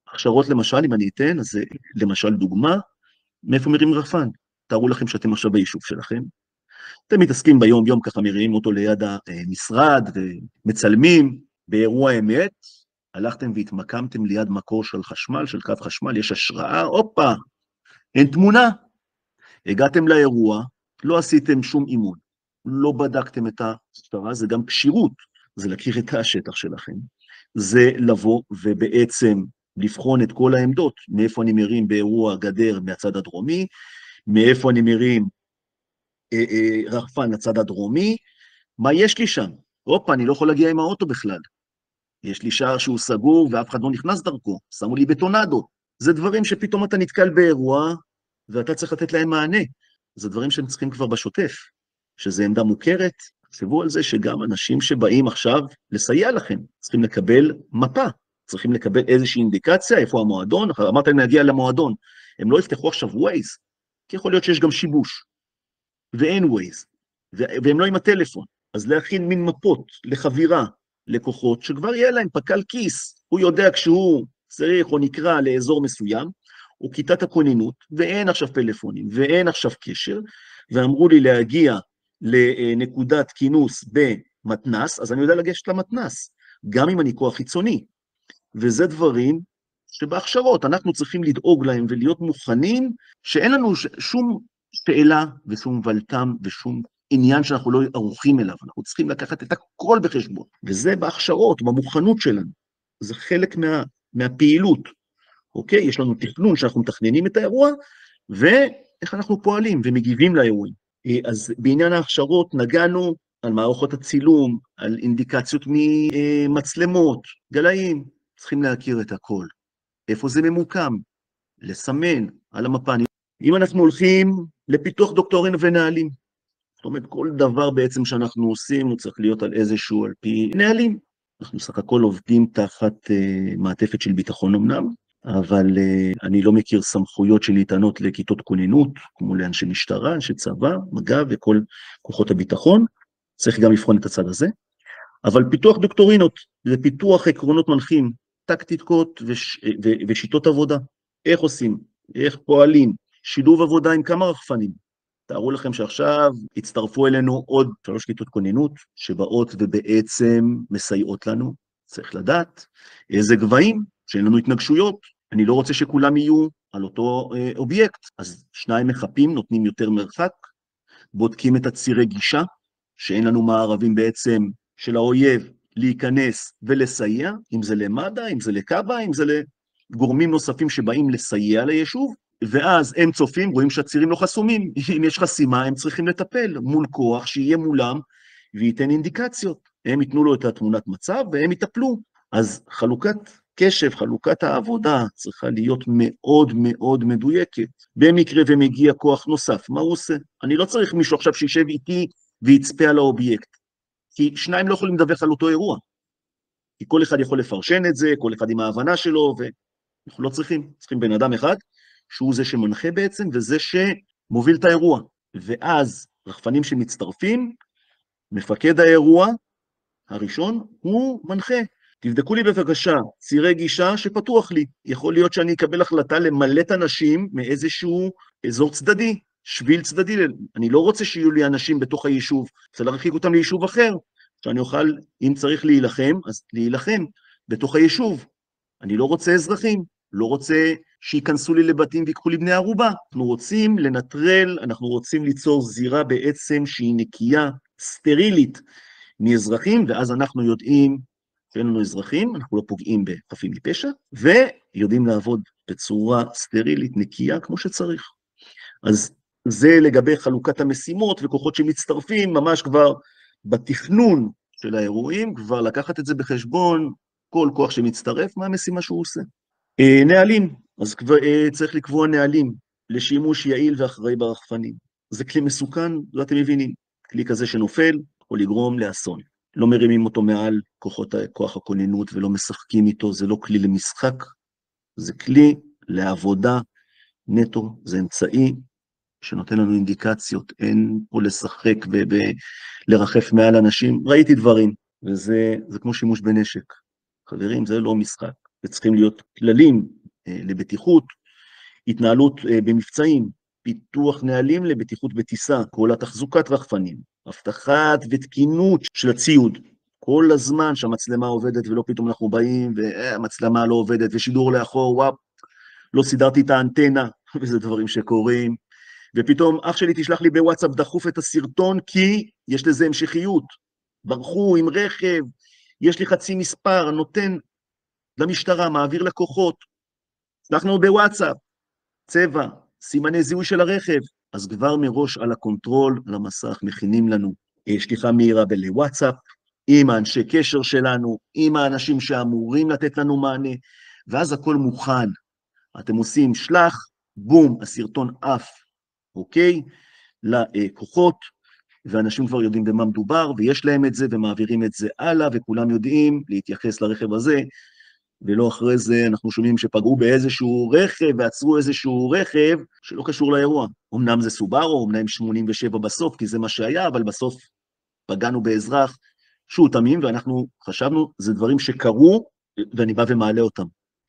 הכשרות למשל, אם אני אתן, אז זה למשל דוגמה, מאיפה מרים רחפן. תארו לכם שאתם עכשיו ביישוב שלכם, אתם מתעסקים ביום יום ככה, מרימים אותו ליד המשרד ומצלמים, באירוע אמת, הלכתם והתמקמתם ליד מקור של חשמל, של קו חשמל, יש השראה, הופה, אין תמונה. הגעתם לאירוע, לא עשיתם שום אימון, לא בדקתם את המשטרה, זה גם קשירות, זה להכיר את השטח שלכם, זה לבוא ובעצם לבחון את כל העמדות, מאיפה אני מרים באירוע גדר מהצד הדרומי, מאיפה אני מרים רחפן לצד הדרומי, מה יש לי שם? הופה, אני לא יכול להגיע עם האוטו בכלל, יש לי שער שהוא סגור ואף אחד לא נכנס דרכו, שמו לי בטונדו, זה דברים שפתאום אתה נתקל באירוע, ואתה צריך לתת להם מענה, זה דברים שהם צריכים כבר בשוטף, שזה עמדה מוכרת, תחשבו על זה שגם אנשים שבאים עכשיו לסייע לכם, צריכים לקבל מפה, צריכים לקבל איזושהי אינדיקציה, איפה המועדון, אמרת להם להגיע למועדון, הם לא יפתחו עכשיו ווייז, כי יכול להיות שיש גם שיבוש, ואין ווייז, והם לא עם הטלפון, אז להכין מין מפות לחבירה, לקוחות, שכבר יהיה להם פקל כיס, הוא יודע כשהוא צריך או נקרא לאזור מסוים, הוא כיתת הכוננות, ואין עכשיו פלאפונים, ואין עכשיו קשר, ואמרו לי להגיע לנקודת כינוס במתנס, אז אני יודע לגשת למתנס, גם אם אני כוח חיצוני, וזה דברים שבהכשרות אנחנו צריכים לדאוג להם ולהיות מוכנים, שאין לנו שום שאלה ושום ולתם ושום עניין שאנחנו לא ערוכים אליו, אנחנו צריכים לקחת את הכל בחשבון, וזה בהכשרות, במוכנות שלנו, זה חלק מהפעילות, אוקיי? יש לנו תכנון שאנחנו מתכננים את האירוע, ואיך אנחנו פועלים ומגיבים לאירועים. אז בעניין ההכשרות נגענו על מערכות הצילום, על אינדיקציות ממצלמות, גלאים, צריכים להכיר את הכל. איפה זה ממוקם? לסמן על המפה. אם אנחנו הולכים לפיתוח דוקטורין ונהלים, זאת אומרת, כל דבר בעצם שאנחנו עושים, הוא צריך להיות על איזשהו, על פי נהלים. אנחנו סך הכל עובדים תחת מעטפת של ביטחון אמנם, אבל אני לא מכיר סמכויות שניתנות לכיתות כוננות, כמו לאנשי משטרה, אנשי צבא, מג"ב וכל כוחות הביטחון, צריך גם לבחון את הצד הזה. אבל פיתוח דוקטורינות, זה פיתוח עקרונות מנחים, טקטיקות ושיטות עבודה. איך עושים? איך פועלים? שילוב עבודה עם כמה רחפנים. תארו לכם שעכשיו הצטרפו אלינו עוד 3 כיתות כוננות, שבאות ובעצם מסייעות לנו. צריך לדעת איזה גבהים, שאין לנו התנגשויות. אני לא רוצה שכולם יהיו על אותו אובייקט. אז 2 מחפים נותנים יותר מרחק, בודקים את הצירי גישה, שאין לנו מערבים בעצם של האויב להיכנס ולסייע, אם זה למד"א, אם זה לקב"א, אם זה לגורמים נוספים שבאים לסייע ליישוב, ואז הם צופים, רואים שהצירים לא חסומים, אם יש חסימה הם צריכים לטפל מול כוח שיהיה מולם וייתן אינדיקציות, הם ייתנו לו את התמונת מצב והם יטפלו, אז חלוקת קשב, חלוקת העבודה צריכה להיות מאוד מאוד מדויקת, במקרה ומגיע כוח נוסף, מה הוא עושה? אני לא צריך מישהו עכשיו שישב איתי ויצפה על האובייקט, כי 2 לא יכולים לדווח על אותו אירוע, כי כל אחד יכול לפרשן את זה, כל אחד עם ההבנה שלו, ואנחנו לא צריכים בן אדם אחד, שהוא זה שמנחה בעצם, וזה שמוביל את האירוע. ואז רחפנים שמצטרפים, מפקד האירוע הראשון הוא מנחה. תבדקו לי בבקשה, צירי גישה שפתוח לי. יכול להיות שאני אקבל החלטה למלט אנשים מאיזשהו אזור צדדי, שביל צדדי. אני לא רוצה שיהיו לי אנשים בתוך היישוב, רוצה להרחיק אותם ליישוב אחר, שאני אוכל, אם צריך להילחם, אז להילחם בתוך היישוב. אני לא רוצה אזרחים, לא רוצה שיכנסו לי לבתים ויקחו לי בני ערובה. אנחנו רוצים לנטרל, אנחנו רוצים ליצור זירה בעצם שהיא נקייה, סטרילית מאזרחים, ואז אנחנו יודעים שאין לנו אזרחים, אנחנו לא פוגעים בחפים מפשע, ויודעים לעבוד בצורה סטרילית, נקייה, כמו שצריך. אז זה לגבי חלוקת המשימות וכוחות שמצטרפים, ממש כבר בתכנון של האירועים, כבר לקחת את זה בחשבון, כל כוח שמצטרף, מה המשימה שהוא עושה. נהלים, אז צריך לקבוע נהלים לשימוש יעיל ואחראי ברחפנים. זה כלי מסוכן, לא אתם מבינים, כלי כזה שנופל או לגרום לאסון. לא מרימים אותו מעל כוח הכוננות ולא משחקים איתו, זה לא כלי למשחק, זה כלי לעבודה נטו, זה אמצעי שנותן לנו אינדיקציות, אין פה לשחק ולרחף מעל אנשים. ראיתי דברים, וזה כמו שימוש בנשק. חברים, זה לא משחק. וצריכים להיות כללים לבטיחות, התנהלות במבצעים, פיתוח נהלים לבטיחות בטיסה, כל התחזוקת רחפנים, הבטחת ותקינות של הציוד, כל הזמן שהמצלמה עובדת ולא פתאום אנחנו באים והמצלמה לא עובדת ושידור לאחור, וואפ, לא סידרתי את האנטנה, וזה דברים שקורים, ופתאום אח שלי תשלח לי בוואטסאפ דחוף את הסרטון כי יש לזה המשכיות, ברחו עם רכב, יש לי חצי מספר, נותן למשטרה, מעביר לקוחות, שלחנו בוואטסאפ, צבע, סימני זיהוי של הרכב, אז כבר מראש על הקונטרול, על המסך, מכינים לנו שליחה מהירה בוואטסאפ, עם האנשי קשר שלנו, עם האנשים שאמורים לתת לנו מענה, ואז הכל מוכן. אתם עושים שלח, בום, הסרטון עף, אוקיי? לכוחות, ואנשים כבר יודעים במה מדובר, ויש להם את זה, ומעבירים את זה הלאה, וכולם יודעים להתייחס לרכב הזה, ולא אחרי זה אנחנו שומעים שפגעו באיזשהו רכב, ועצרו איזשהו רכב שלא קשור לאירוע. אמנם זה סובארו, אמנם 87 בסוף, כי זה מה שהיה, אבל בסוף פגענו באזרח שהוא תמים, ואנחנו חשבנו, זה דברים שקרו, ואני בא ומעלה אותם.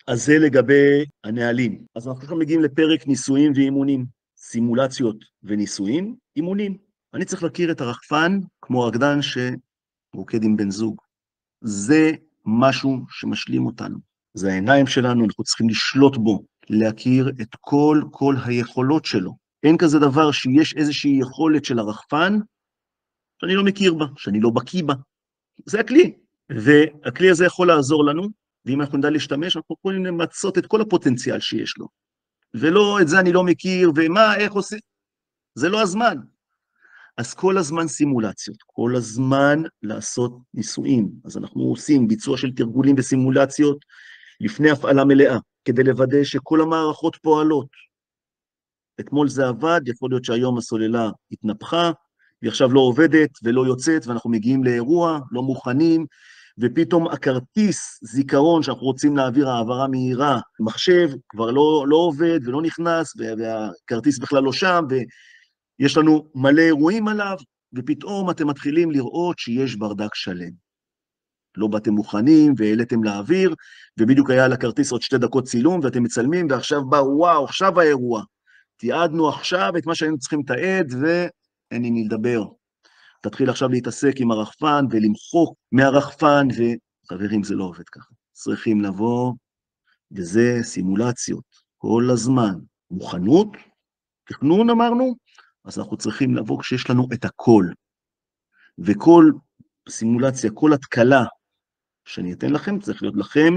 אז זה לגבי הנהלים. אז אנחנו עכשיו מגיעים לפרק ניסויים ואימונים, סימולציות וניסויים, אימונים. אני צריך להכיר את הרחפן כמו רקדן שרוקד עם בן זוג. זה משהו שמשלים אותנו. זה העיניים שלנו, אנחנו צריכים לשלוט בו, להכיר את כל היכולות שלו. אין כזה דבר שיש איזושהי יכולת של הרחפן, שאני לא מכיר בה, שאני לא בקיא בה. זה הכלי, והכלי הזה יכול לעזור לנו, ואם אנחנו נדע להשתמש, אנחנו יכולים למצות את כל הפוטנציאל שיש לו. ולא, את זה אני לא מכיר, ומה, איך עושים? זה לא הזמן. אז כל הזמן סימולציות, כל הזמן לעשות ניסויים. אז אנחנו עושים ביצוע של תרגולים וסימולציות לפני הפעלה מלאה, כדי לוודא שכל המערכות פועלות. אתמול זה עבד, יכול להיות שהיום הסוללה התנפחה, היא עכשיו לא עובדת ולא יוצאת, ואנחנו מגיעים לאירוע, לא מוכנים, ופתאום הכרטיס זיכרון שאנחנו רוצים להעביר העברה מהירה, מחשב כבר לא עובד ולא נכנס, והכרטיס בכלל לא שם, יש לנו מלא אירועים עליו, ופתאום אתם מתחילים לראות שיש ברדק שלם. לא באתם מוכנים, והעליתם לאוויר, ובדיוק היה על הכרטיס עוד 2 דקות צילום, ואתם מצלמים, ועכשיו בא, וואו, עכשיו האירוע. תיעדנו עכשיו את מה שהיינו צריכים לתעד, ואין עם מי לדבר. תתחיל עכשיו להתעסק עם הרחפן, ולמחוק מהרחפן, וחברים, זה לא עובד ככה. צריכים לבוא, וזה סימולציות, כל הזמן. מוכנות, תכנון אמרנו, אז אנחנו צריכים לבוא כשיש לנו את הכל. וכל סימולציה, כל התקלה שאני אתן לכם, צריך להיות לכם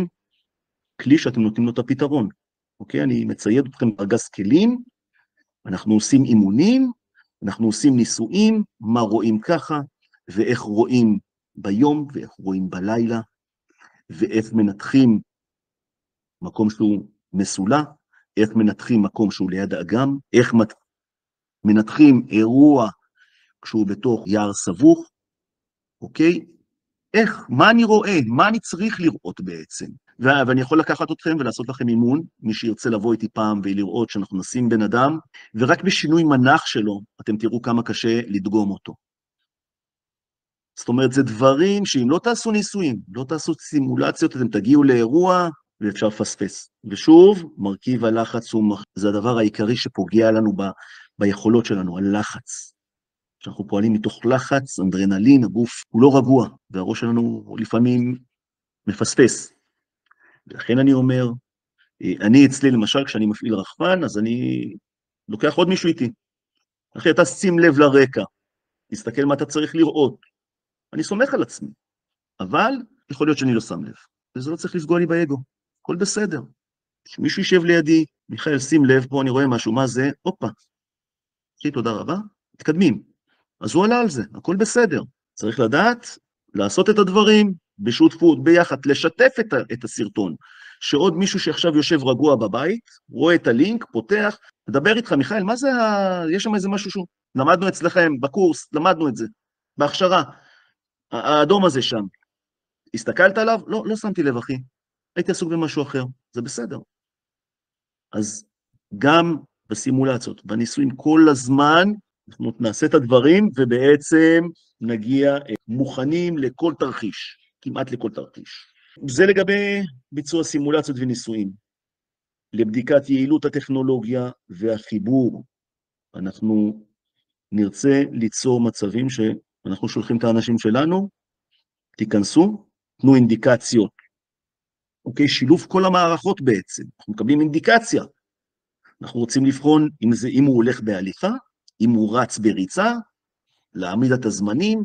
כלי שאתם נותנים לו את הפתרון. אוקיי? אני מצייד אתכם בארגז כלים, אנחנו עושים אימונים, אנחנו עושים ניסויים, מה רואים ככה, ואיך רואים ביום, ואיך רואים בלילה, ואיך מנתחים מקום שהוא מסולה, איך מנתחים מקום שהוא ליד האגם, איך מנתחים אירוע כשהוא בתוך יער סבוך, אוקיי? איך, מה אני רואה, מה אני צריך לראות בעצם? ואני יכול לקחת אתכם ולעשות לכם אימון, מי שירצה לבוא איתי פעם ולראות שאנחנו נשים בן אדם, ורק בשינוי מנח שלו, אתם תראו כמה קשה לדגום אותו. זאת אומרת, זה דברים שאם לא תעשו ניסויים, לא תעשו סימולציות, אתם תגיעו לאירוע ואפשר לפספס. ושוב, מרכיב הלחץ זה הדבר העיקרי שפוגע לנו ביכולות שלנו, הלחץ. כשאנחנו פועלים מתוך לחץ, אנדרנלין, הגוף הוא לא רגוע, והראש שלנו לפעמים מפספס. ולכן אני אומר, אני אצלי למשל, כשאני מפעיל רחפן, אז אני לוקח עוד מישהו איתי. אחרי אתה שים לב לרקע, תסתכל מה אתה צריך לראות. אני סומך על עצמי, אבל יכול להיות שאני לא שם לב. וזה לא צריך לפגוע לי באגו, הכל בסדר. כשמישהו יישב לידי, מיכאל, שים לב, פה אני רואה משהו, מה זה? הופה. תודה רבה, מתקדמים. אז הוא עלה על זה, הכל בסדר. צריך לדעת, לעשות את הדברים בשותפות, ביחד, לשתף את הסרטון, שעוד מישהו שעכשיו יושב רגוע בבית, רואה את הלינק, פותח, מדבר איתך, מיכאל, מה זה יש שם איזה משהו שהוא, למדנו אצלכם בקורס, למדנו את זה, בהכשרה, האדום הזה שם. הסתכלת עליו? לא שמתי לב, אחי. הייתי עסוק במשהו אחר, זה בסדר. אז גם בסימולציות, בניסויים, כל הזמן אנחנו נעשה את הדברים ובעצם נגיע מוכנים לכל תרחיש, כמעט לכל תרחיש. זה לגבי ביצוע סימולציות וניסויים. לבדיקת יעילות הטכנולוגיה והחיבור, אנחנו נרצה ליצור מצבים שאנחנו שולחים את האנשים שלנו, תיכנסו, תנו אינדיקציות. אוקיי, שילוב כל המערכות בעצם, אנחנו מקבלים אינדיקציה. אנחנו רוצים לבחון אם הוא הולך בהליכה, אם הוא רץ בריצה, להעמיד את הזמנים.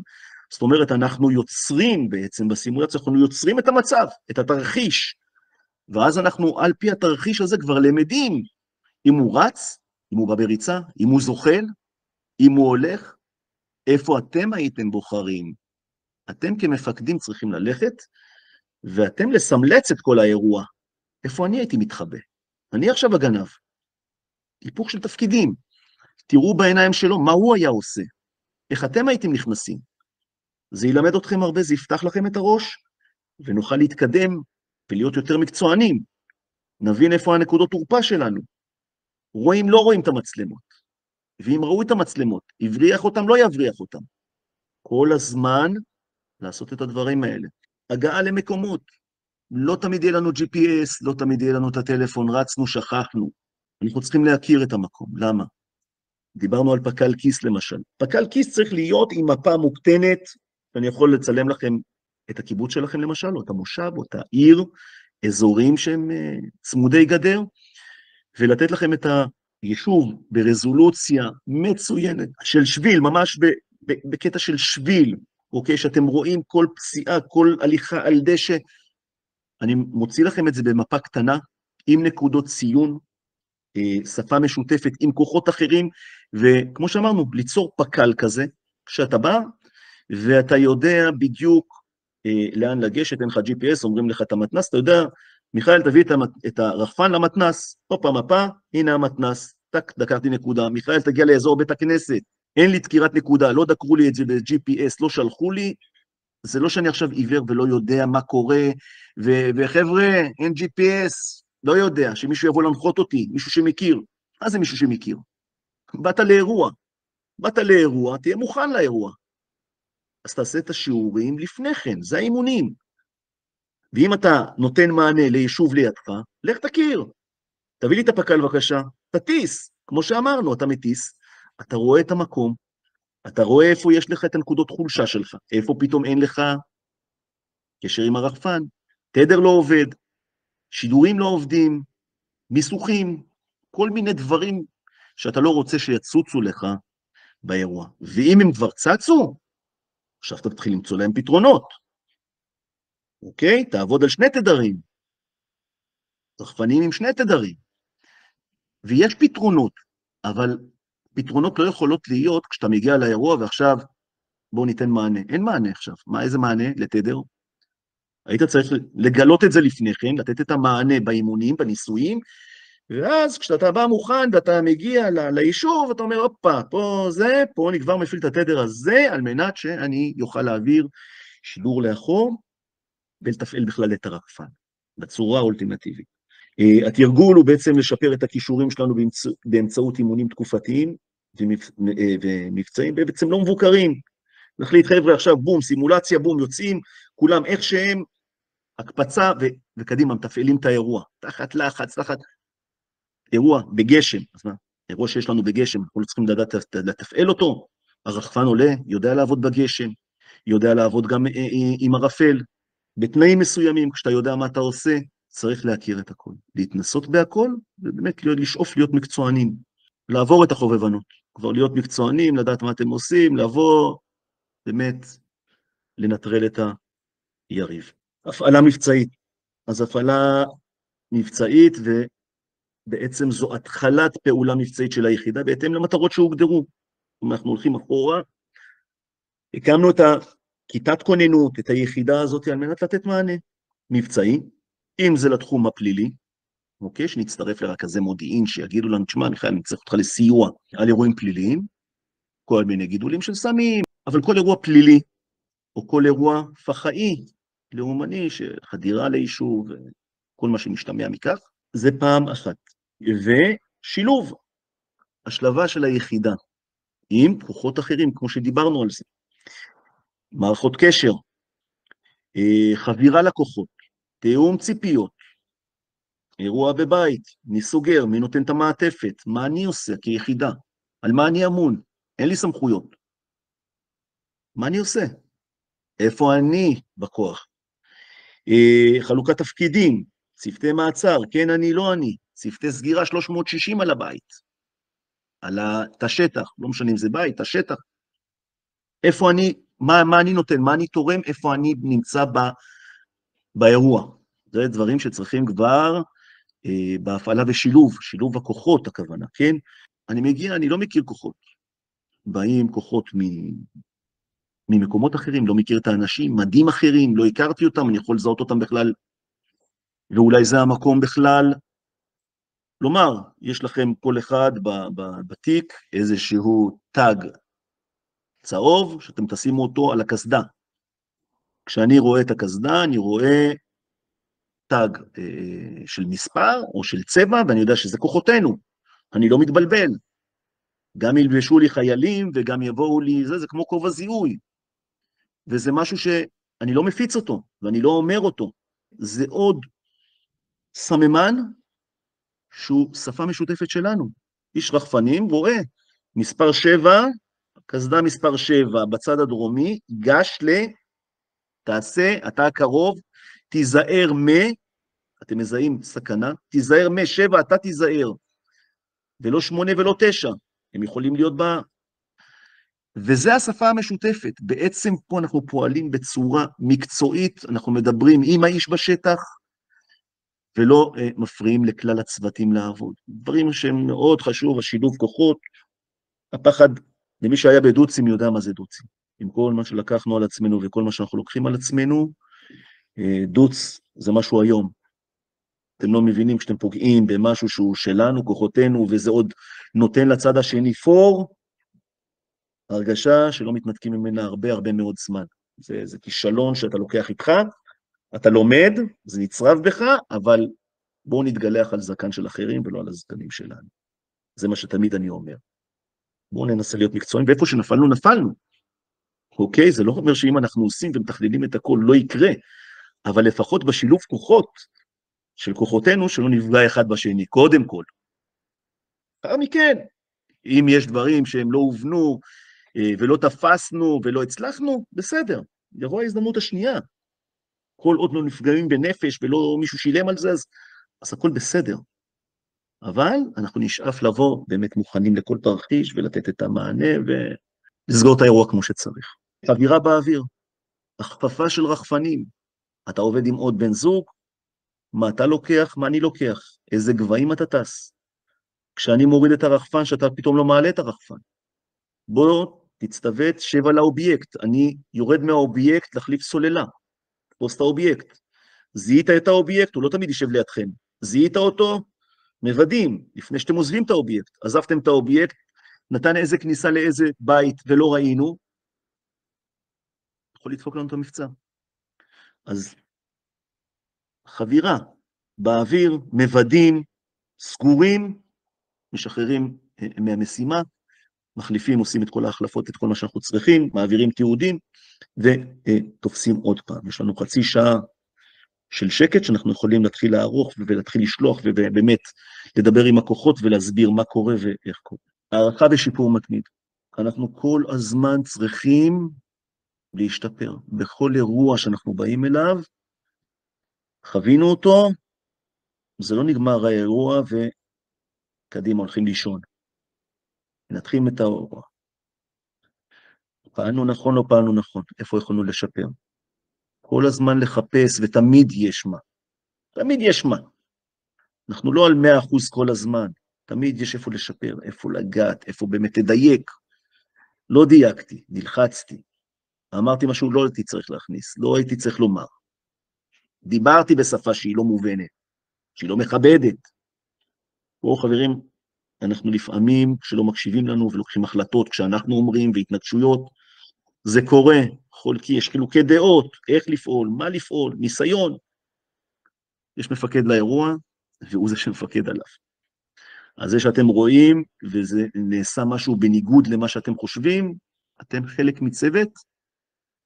זאת אומרת, אנחנו יוצרים בעצם בסימולציה, אנחנו יוצרים את המצב, את התרחיש, ואז אנחנו על פי התרחיש הזה כבר למדים אם הוא רץ, אם הוא בא בריצה, אם הוא זוחל, אם הוא הולך, איפה אתם הייתם בוחרים. אתם כמפקדים צריכים ללכת, ואתם לסמלץ את כל האירוע. איפה אני הייתי מתחבא? אני עכשיו הגנב. היפוך של תפקידים. תראו בעיניים שלו מה הוא היה עושה. איך אתם הייתם נכנסים. זה ילמד אתכם הרבה, זה יפתח לכם את הראש, ונוכל להתקדם ולהיות יותר מקצוענים. נבין איפה הנקודות תורפה שלנו. רואים, לא רואים את המצלמות. ואם ראו את המצלמות, הבריח אותם, לא יבריח אותם. כל הזמן לעשות את הדברים האלה. הגעה למקומות. לא תמיד יהיה לנו GPS, לא תמיד יהיה לנו את הטלפון, רצנו, שכחנו. אנחנו צריכים להכיר את המקום. למה? דיברנו על פקל כיס למשל. פקל כיס צריך להיות עם מפה מוקטנת, אני יכול לצלם לכם את הקיבוץ שלכם למשל, או את המושב, או את העיר, אזורים שהם צמודי גדר, ולתת לכם את היישוב ברזולוציה מצוינת של שביל, ממש בקטע של שביל, אוקיי, שאתם רואים כל פסיעה, כל הליכה על דשא, אני מוציא לכם את זה במפה קטנה, עם נקודות ציון, שפה משותפת עם כוחות אחרים, וכמו שאמרנו, ליצור פקל כזה, כשאתה בא, ואתה יודע בדיוק לאן לגשת, אין לך GPS, אומרים לך את המתנס, אתה יודע, מיכאל תביא את הרחפן למתנס, הופה מפה, הנה המתנס, טק, דקרתי נקודה, מיכאל תגיע לאזור בית הכנסת, אין לי דקירת נקודה, לא דקרו לי את זה ב-GPS, לא שלחו לי, זה לא שאני עכשיו עיוור ולא יודע מה קורה, וחבר'ה, אין GPS, לא יודע, שמישהו יבוא להנחות אותי, מישהו שמכיר. מה זה מישהו שמכיר? באת לאירוע, תהיה מוכן לאירוע. אז תעשה את השיעורים לפני כן, זה האימונים. ואם אתה נותן מענה ליישוב לידך, לך תכיר. תביא לי את הפקל בבקשה, תטיס. כמו שאמרנו, אתה מטיס, אתה רואה את המקום, אתה רואה איפה יש לך את הנקודות חולשה שלך, איפה פתאום אין לך קשר עם הרחפן, תדר לא עובד, שידורים לא עובדים, מיסוכים, כל מיני דברים שאתה לא רוצה שיצוצו לך באירוע. ואם הם כבר צצו, עכשיו אתה תתחיל למצוא להם פתרונות. אוקיי? תעבוד על שני תדרים. רחפנים עם שני תדרים. ויש פתרונות, אבל פתרונות לא יכולות להיות כשאתה מגיע לאירוע ועכשיו בואו ניתן מענה. אין מענה עכשיו. איזה מענה? לתדר. היית צריך לגלות את זה לפני כן, לתת את המענה באימונים, בניסויים, ואז כשאתה בא מוכן ואתה מגיע ליישוב, אתה אומר, הופה, פה אני כבר מפעיל את התדר הזה, על מנת שאני יוכל להעביר שידור לאחור, ולתפעל בכלל את הרחפן, בצורה האולטימטיבית. התרגול הוא בעצם לשפר את הכישורים שלנו באמצעות אימונים תקופתיים, ומבצעים בעצם לא מבוקרים. נחליט, חבר'ה, עכשיו בום, סימולציה, בום, יוצאים, כולם איך שהם, הקפצה, וקדימה, מתפעלים את האירוע. תחת לחץ, אירוע בגשם, אז מה? אירוע שיש לנו בגשם, אנחנו לא צריכים לדעת לתפעל אותו, הרחפן עולה, יודע לעבוד בגשם, יודע לעבוד גם עם הרפל, בתנאים מסוימים, כשאתה יודע מה אתה עושה, צריך להכיר את הכל, להתנסות בהכל, ובאמת לשאוף להיות מקצוענים, לעבור את החובבנות, כבר להיות מקצוענים, לדעת מה אתם עושים, לבוא, באמת, לנטרל את היריב. הפעלה מבצעית, אז הפעלה מבצעית, בעצם זו התחלת פעולה מבצעית של היחידה, בהתאם למטרות שהוגדרו. אנחנו הולכים אחורה, הקמנו את כיתת כוננות, את היחידה הזאת, על מנת לתת מענה מבצעי, אם זה לתחום הפלילי, אוקיי, שנצטרף לרכזי מודיעין, שיגידו לנו, תשמע, מיכאל, אני צריך אותך לסיוע על אירועים פליליים, כל מיני גידולים של סמים, אבל כל אירוע פלילי, או כל אירוע פח"עי, לאומני, חדירה ליישוב, כל מה שמשתמע מכך, זה פעם אחת. ושילוב, השלבה של היחידה, עם כוחות אחרים, כמו שדיברנו על זה. מערכות קשר, חבירה לקוחות, תיאום ציפיות, אירוע בבית, מי סוגר, מי נותן את המעטפת, מה אני עושה כיחידה, על מה אני אמון, אין לי סמכויות. מה אני עושה? איפה אני בכוח? חלוקת תפקידים, צוותי מעצר, כן אני, לא אני, צוותי סגירה 360 על הבית, את השטח, לא משנה אם זה בית, את השטח. איפה אני, מה אני נותן, מה אני תורם, איפה אני נמצא באירוע. זה דברים שצריכים כבר בהפעלה ושילוב, שילוב הכוחות הכוונה, כן? אני מגיע, אני לא מכיר כוחות. באים כוחות ממקומות אחרים, לא מכיר את האנשים, מדים אחרים, לא הכרתי אותם, אני יכול לזהות אותם בכלל, ואולי זה המקום בכלל. לומר, יש לכם כל אחד בתיק איזשהו טאג צהוב, שאתם תשימו אותו על הקסדה. כשאני רואה את הקסדה, אני רואה טאג של מספר או של צבע, ואני יודע שזה כוחותינו. אני לא מתבלבל. גם ילבשו לי חיילים וגם יבואו לי, זה כמו כובע זיהוי. וזה משהו שאני לא מפיץ אותו, ואני לא אומר אותו. זה עוד סממן שהוא שפה משותפת שלנו. איש רחפנים רואה, מספר 7, קסדה מספר 7 בצד הדרומי, גש תעשה, אתה הקרוב, תיזהר אתם מזהים סכנה, תיזהר 7, אתה תיזהר, ולא 8 ולא 9, הם יכולים להיות וזה השפה המשותפת. בעצם פה אנחנו פועלים בצורה מקצועית, אנחנו מדברים עם האיש בשטח, ולא מפריעים לכלל הצוותים לעבוד. דברים שהם מאוד חשוב, השילוב כוחות, הפחד, למי שהיה בדוצים יודע מה זה דוצים. עם כל מה שלקחנו על עצמנו וכל מה שאנחנו לוקחים על עצמנו, דוץ זה משהו היום. אתם לא מבינים כשאתם פוגעים במשהו שהוא שלנו, כוחותינו, וזה עוד נותן לצד השני פור, הרגשה שלא מתנתקים ממנה הרבה מאוד זמן. זה כישלון שאתה לוקח איתך, אתה לומד, זה נצרב בך, אבל בואו נתגלח על זקן של אחרים ולא על הזקנים שלנו. זה מה שתמיד אני אומר. בואו ננסה להיות מקצועיים, ואיפה שנפלנו, נפלנו. אוקיי? זה לא אומר שאם אנחנו עושים ומתכללים את הכל, לא יקרה, אבל לפחות בשילוב כוחות של כוחותינו, שלא נפגע אחד בשני, קודם כל. אחר מכן, אם יש דברים שהם לא הובנו, ולא תפסנו ולא הצלחנו, בסדר, יבוא ההזדמנות השנייה. כל עוד לא נפגעים בנפש ולא מישהו שילם על זה, אז הכל בסדר. אבל אנחנו נשאף לבוא באמת מוכנים לכל תרחיש ולתת את המענה ולסגור את האירוע כמו שצריך. אווירה באוויר, הכפפה של רחפנים. אתה עובד עם עוד בן זוג, מה אתה לוקח, מה אני לוקח, איזה גבהים אתה טס. כשאני מוריד את הרחפן, שאתה פתאום לא מעלה את הרחפן. בוא תצטוות, שב על האובייקט. אני יורד מהאובייקט להחליף סוללה. תפוס את האובייקט. זיהית את האובייקט, הוא לא תמיד יישב לידכם. זיהית אותו, מבדים, לפני שאתם עוזבים את האובייקט. עזבתם את האובייקט, נתן איזה כניסה לאיזה בית ולא ראינו, יכול לדפוק לנו את המבצע. אז חבירה באוויר, מבדים, סגורים, משחררים מהמשימה, מחליפים, עושים את כל ההחלפות, את כל מה שאנחנו צריכים, מעבירים תיעודים, ותופסים עוד פעם. יש לנו חצי שעה של שקט, שאנחנו יכולים להתחיל לערוך, ולהתחיל לשלוח, ובאמת לדבר עם הכוחות, ולהסביר מה קורה ואיך קורה. הערכה ושיפור מתמיד. אנחנו כל הזמן צריכים להשתפר. בכל אירוע שאנחנו באים אליו, חווינו אותו, זה לא נגמר האירוע, וקדימה הולכים לישון. נתחיל את האירוע. פעלנו נכון, לא פעלנו נכון, איפה יכולנו לשפר? כל הזמן לחפש, ותמיד יש מה. תמיד יש מה. אנחנו לא על 100% כל הזמן. תמיד יש איפה לשפר, איפה לגעת, איפה באמת תדייק. לא דייקתי, נלחצתי. אמרתי משהו לא הייתי צריך להכניס, לא הייתי צריך לומר. דיברתי בשפה שהיא לא מובנת, שהיא לא מכבדת. פה חברים, אנחנו לפעמים שלא מקשיבים לנו ולוקחים החלטות כשאנחנו אומרים והתנגשויות, זה קורה, חולקי, יש חילוקי דעות, איך לפעול, מה לפעול, ניסיון. יש מפקד לאירוע, והוא זה שמפקד עליו. אז זה שאתם רואים, וזה נעשה משהו בניגוד למה שאתם חושבים, אתם חלק מצוות,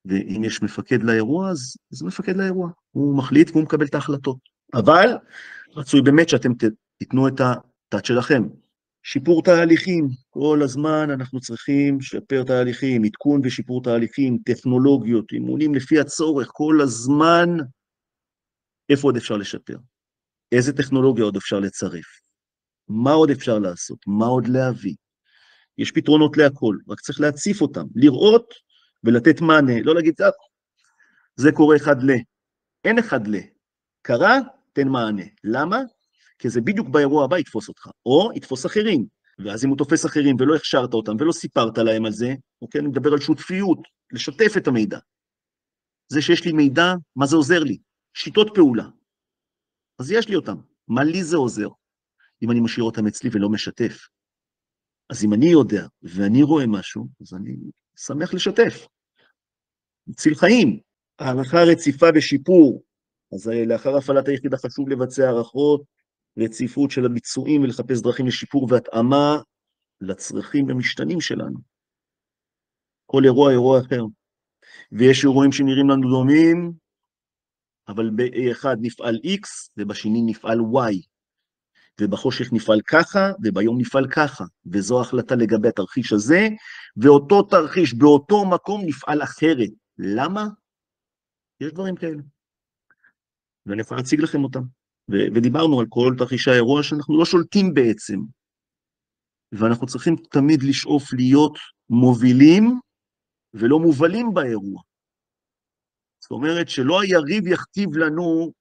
ואם יש מפקד לאירוע, אז זה מפקד לאירוע. הוא מחליט והוא מקבל את ההחלטות. אבל רצוי באמת שאתם תיתנו את הטאץ' שלכם. שיפור תהליכים, כל הזמן אנחנו צריכים לשפר תהליכים, עדכון ושיפור תהליכים, טכנולוגיות, אימונים לפי הצורך, כל הזמן, איפה עוד אפשר לשפר? איזה טכנולוגיה עוד אפשר לצרף? מה עוד אפשר לעשות? מה עוד להביא? יש פתרונות להכל, רק צריך להציף אותם, לראות ולתת מענה, לא להגיד, זה קורה אחד ל. אין אחד ל. קרה, תן מענה. למה? כי זה בדיוק באירוע הבא יתפוס אותך, או יתפוס אחרים, ואז אם הוא תופס אחרים ולא הכשרת אותם ולא סיפרת להם על זה, אוקיי, אני מדבר על שותפיות, לשתף את המידע. זה שיש לי מידע, מה זה עוזר לי? שיטות פעולה. אז יש לי אותם. מה לי זה עוזר? אם אני משאיר אותם אצלי ולא משתף. אז אם אני יודע ואני רואה משהו, אז אני שמח לשתף. מציל חיים. הערכה רציפה ושיפור. אז לאחר הפעלת היחידה חשוב לבצע הערכות, רציפות של הביצועים ולחפש דרכים לשיפור והתאמה לצרכים המשתנים שלנו. כל אירוע אירוע אחר. ויש אירועים שנראים לנו דומים, אבל באחד נפעל X ובשני נפעל Y. ובחושך נפעל ככה, וביום נפעל ככה, וזו החלטה לגבי התרחיש הזה, ואותו תרחיש באותו מקום נפעל אחרת. למה? יש דברים כאלה. ואני יכול להציג לכם אותם. ודיברנו על כל תרחישי האירוע שאנחנו לא שולטים בעצם, ואנחנו צריכים תמיד לשאוף להיות מובילים, ולא מובלים באירוע. זאת אומרת שלא היריב יכתיב לנו,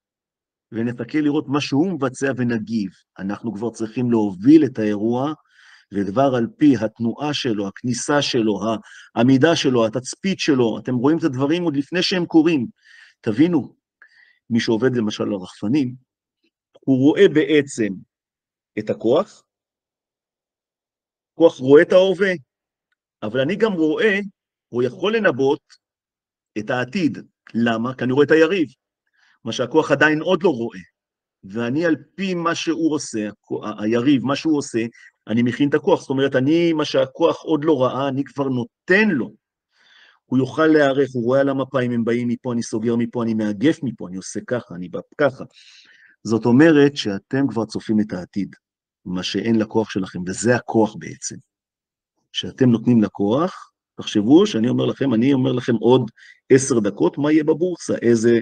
ונחכה לראות מה שהוא מבצע ונגיב. אנחנו כבר צריכים להוביל את האירוע, ודבר על פי התנועה שלו, הכניסה שלו, העמידה שלו, התצפית שלו, אתם רואים את הדברים עוד לפני שהם קורים. תבינו, מי שעובד למשל על רחפנים, הוא רואה בעצם את הכוח, הכוח רואה את ההווה, אבל אני גם רואה, הוא יכול לנבוט את העתיד. למה? כי אני רואה את היריב, מה שהכוח עדיין עוד לא רואה. ואני על פי מה שהוא עושה, היריב, מה שהוא עושה, אני מכין את הכוח. זאת אומרת, מה שהכוח עוד לא ראה, אני כבר נותן לו. הוא יוכל להערך, הוא רואה על המפה, אם הם באים מפה, אני סוגר מפה, אני מאגף מפה, אני עושה ככה, אני בא ככה. זאת אומרת שאתם כבר צופים את העתיד, מה שאין לכוח שלכם, וזה הכוח בעצם. שאתם נותנים לכוח, תחשבו שאני אומר לכם, אני אומר לכם עוד 10 דקות, מה יהיה בבורסה, איזה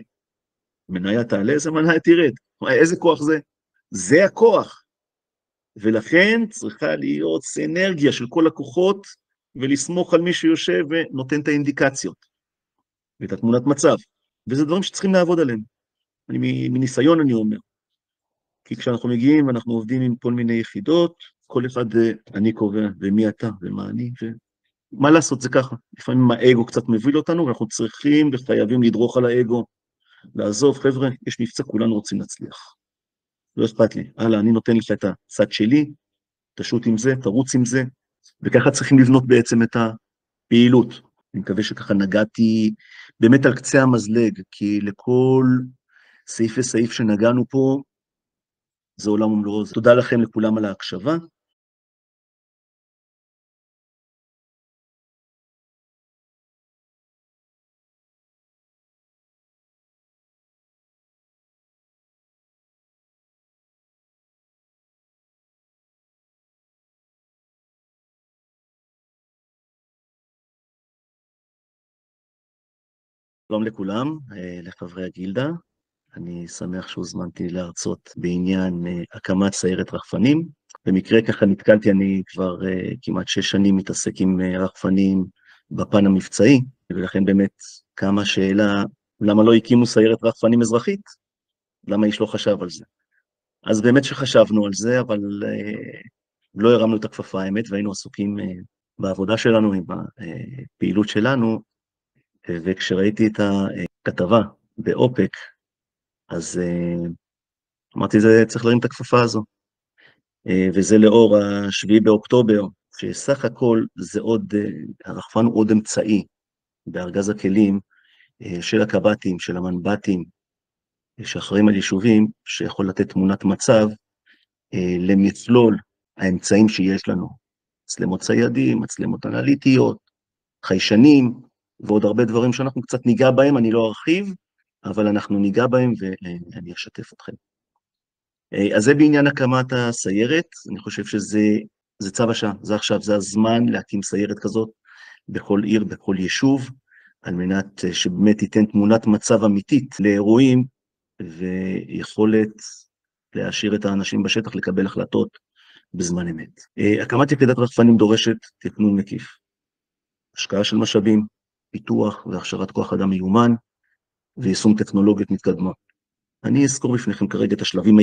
מניה תעלה, איזה מניה תרד, איזה כוח זה? זה הכוח. ולכן צריכה להיות סינרגיה של כל הכוחות, ולסמוך על מי שיושב ונותן את האינדיקציות, ואת התמונת מצב. וזה דברים שצריכים לעבוד עליהם. מניסיון אני אומר. כי כשאנחנו מגיעים, אנחנו עובדים עם כל מיני יחידות, כל אחד אני קובע, ומי אתה, ומה אני, ומה לעשות, זה ככה. לפעמים האגו קצת מוביל אותנו, ואנחנו צריכים וחייבים לדרוך על האגו, לעזוב, חבר'ה, יש מבצע, כולנו רוצים להצליח. לא אכפת לי, הלאה, אני נותן לך את הצד שלי, תשוט עם זה, תרוץ עם זה, וככה צריכים לבנות בעצם את הפעילות. אני מקווה שככה נגעתי באמת על קצה המזלג, כי לכל סעיף וסעיף שנגענו פה, זה עולם ומלואו. תודה לכם לכולם על ההקשבה. שלום לכולם, לחברי הגילדה. אני שמח שהוזמנתי להרצות בעניין הקמת סיירת רחפנים. במקרה ככה נתקלתי, אני כבר כמעט 6 שנים מתעסק עם רחפנים בפן המבצעי, ולכן באמת קמה שאלה, למה לא הקימו סיירת רחפנים אזרחית? למה איש לא חשב על זה? אז באמת שחשבנו על זה, אבל לא הרמנו את הכפפה האמת, והיינו עסוקים בעבודה שלנו, עם הפעילות שלנו, וכשראיתי את הכתבה באופק, אז אמרתי, זה צריך להרים את הכפפה הזו. וזה לאור ה7 באוקטובר, שסך הכל זה עוד, הרחפן הוא עוד אמצעי בארגז הכלים של הקב"טים, של המנב"טים, שאחראים על יישובים, שיכול לתת תמונת מצב למצלול האמצעים שיש לנו, מצלמות ציידים, מצלמות אנליטיות, חיישנים, ועוד הרבה דברים שאנחנו קצת ניגע בהם, אני לא ארחיב, אבל אנחנו ניגע בהם ואני אשתף אתכם. אז זה בעניין הקמת הסיירת, אני חושב שזה צו השעה, זה עכשיו, זה הזמן להקים סיירת כזאת בכל עיר, בכל יישוב, על מנת שבאמת תיתן תמונת מצב אמיתית לאירועים, ויכולת להשאיר את האנשים בשטח לקבל החלטות בזמן אמת. הקמת יחידת רחפנים דורשת תכנון מקיף, השקעה של משאבים, פיתוח והכשרת כוח אדם מיומן, ויישום טכנולוגיות מתקדמות. אני אזכור בפניכם כרגע את השלבים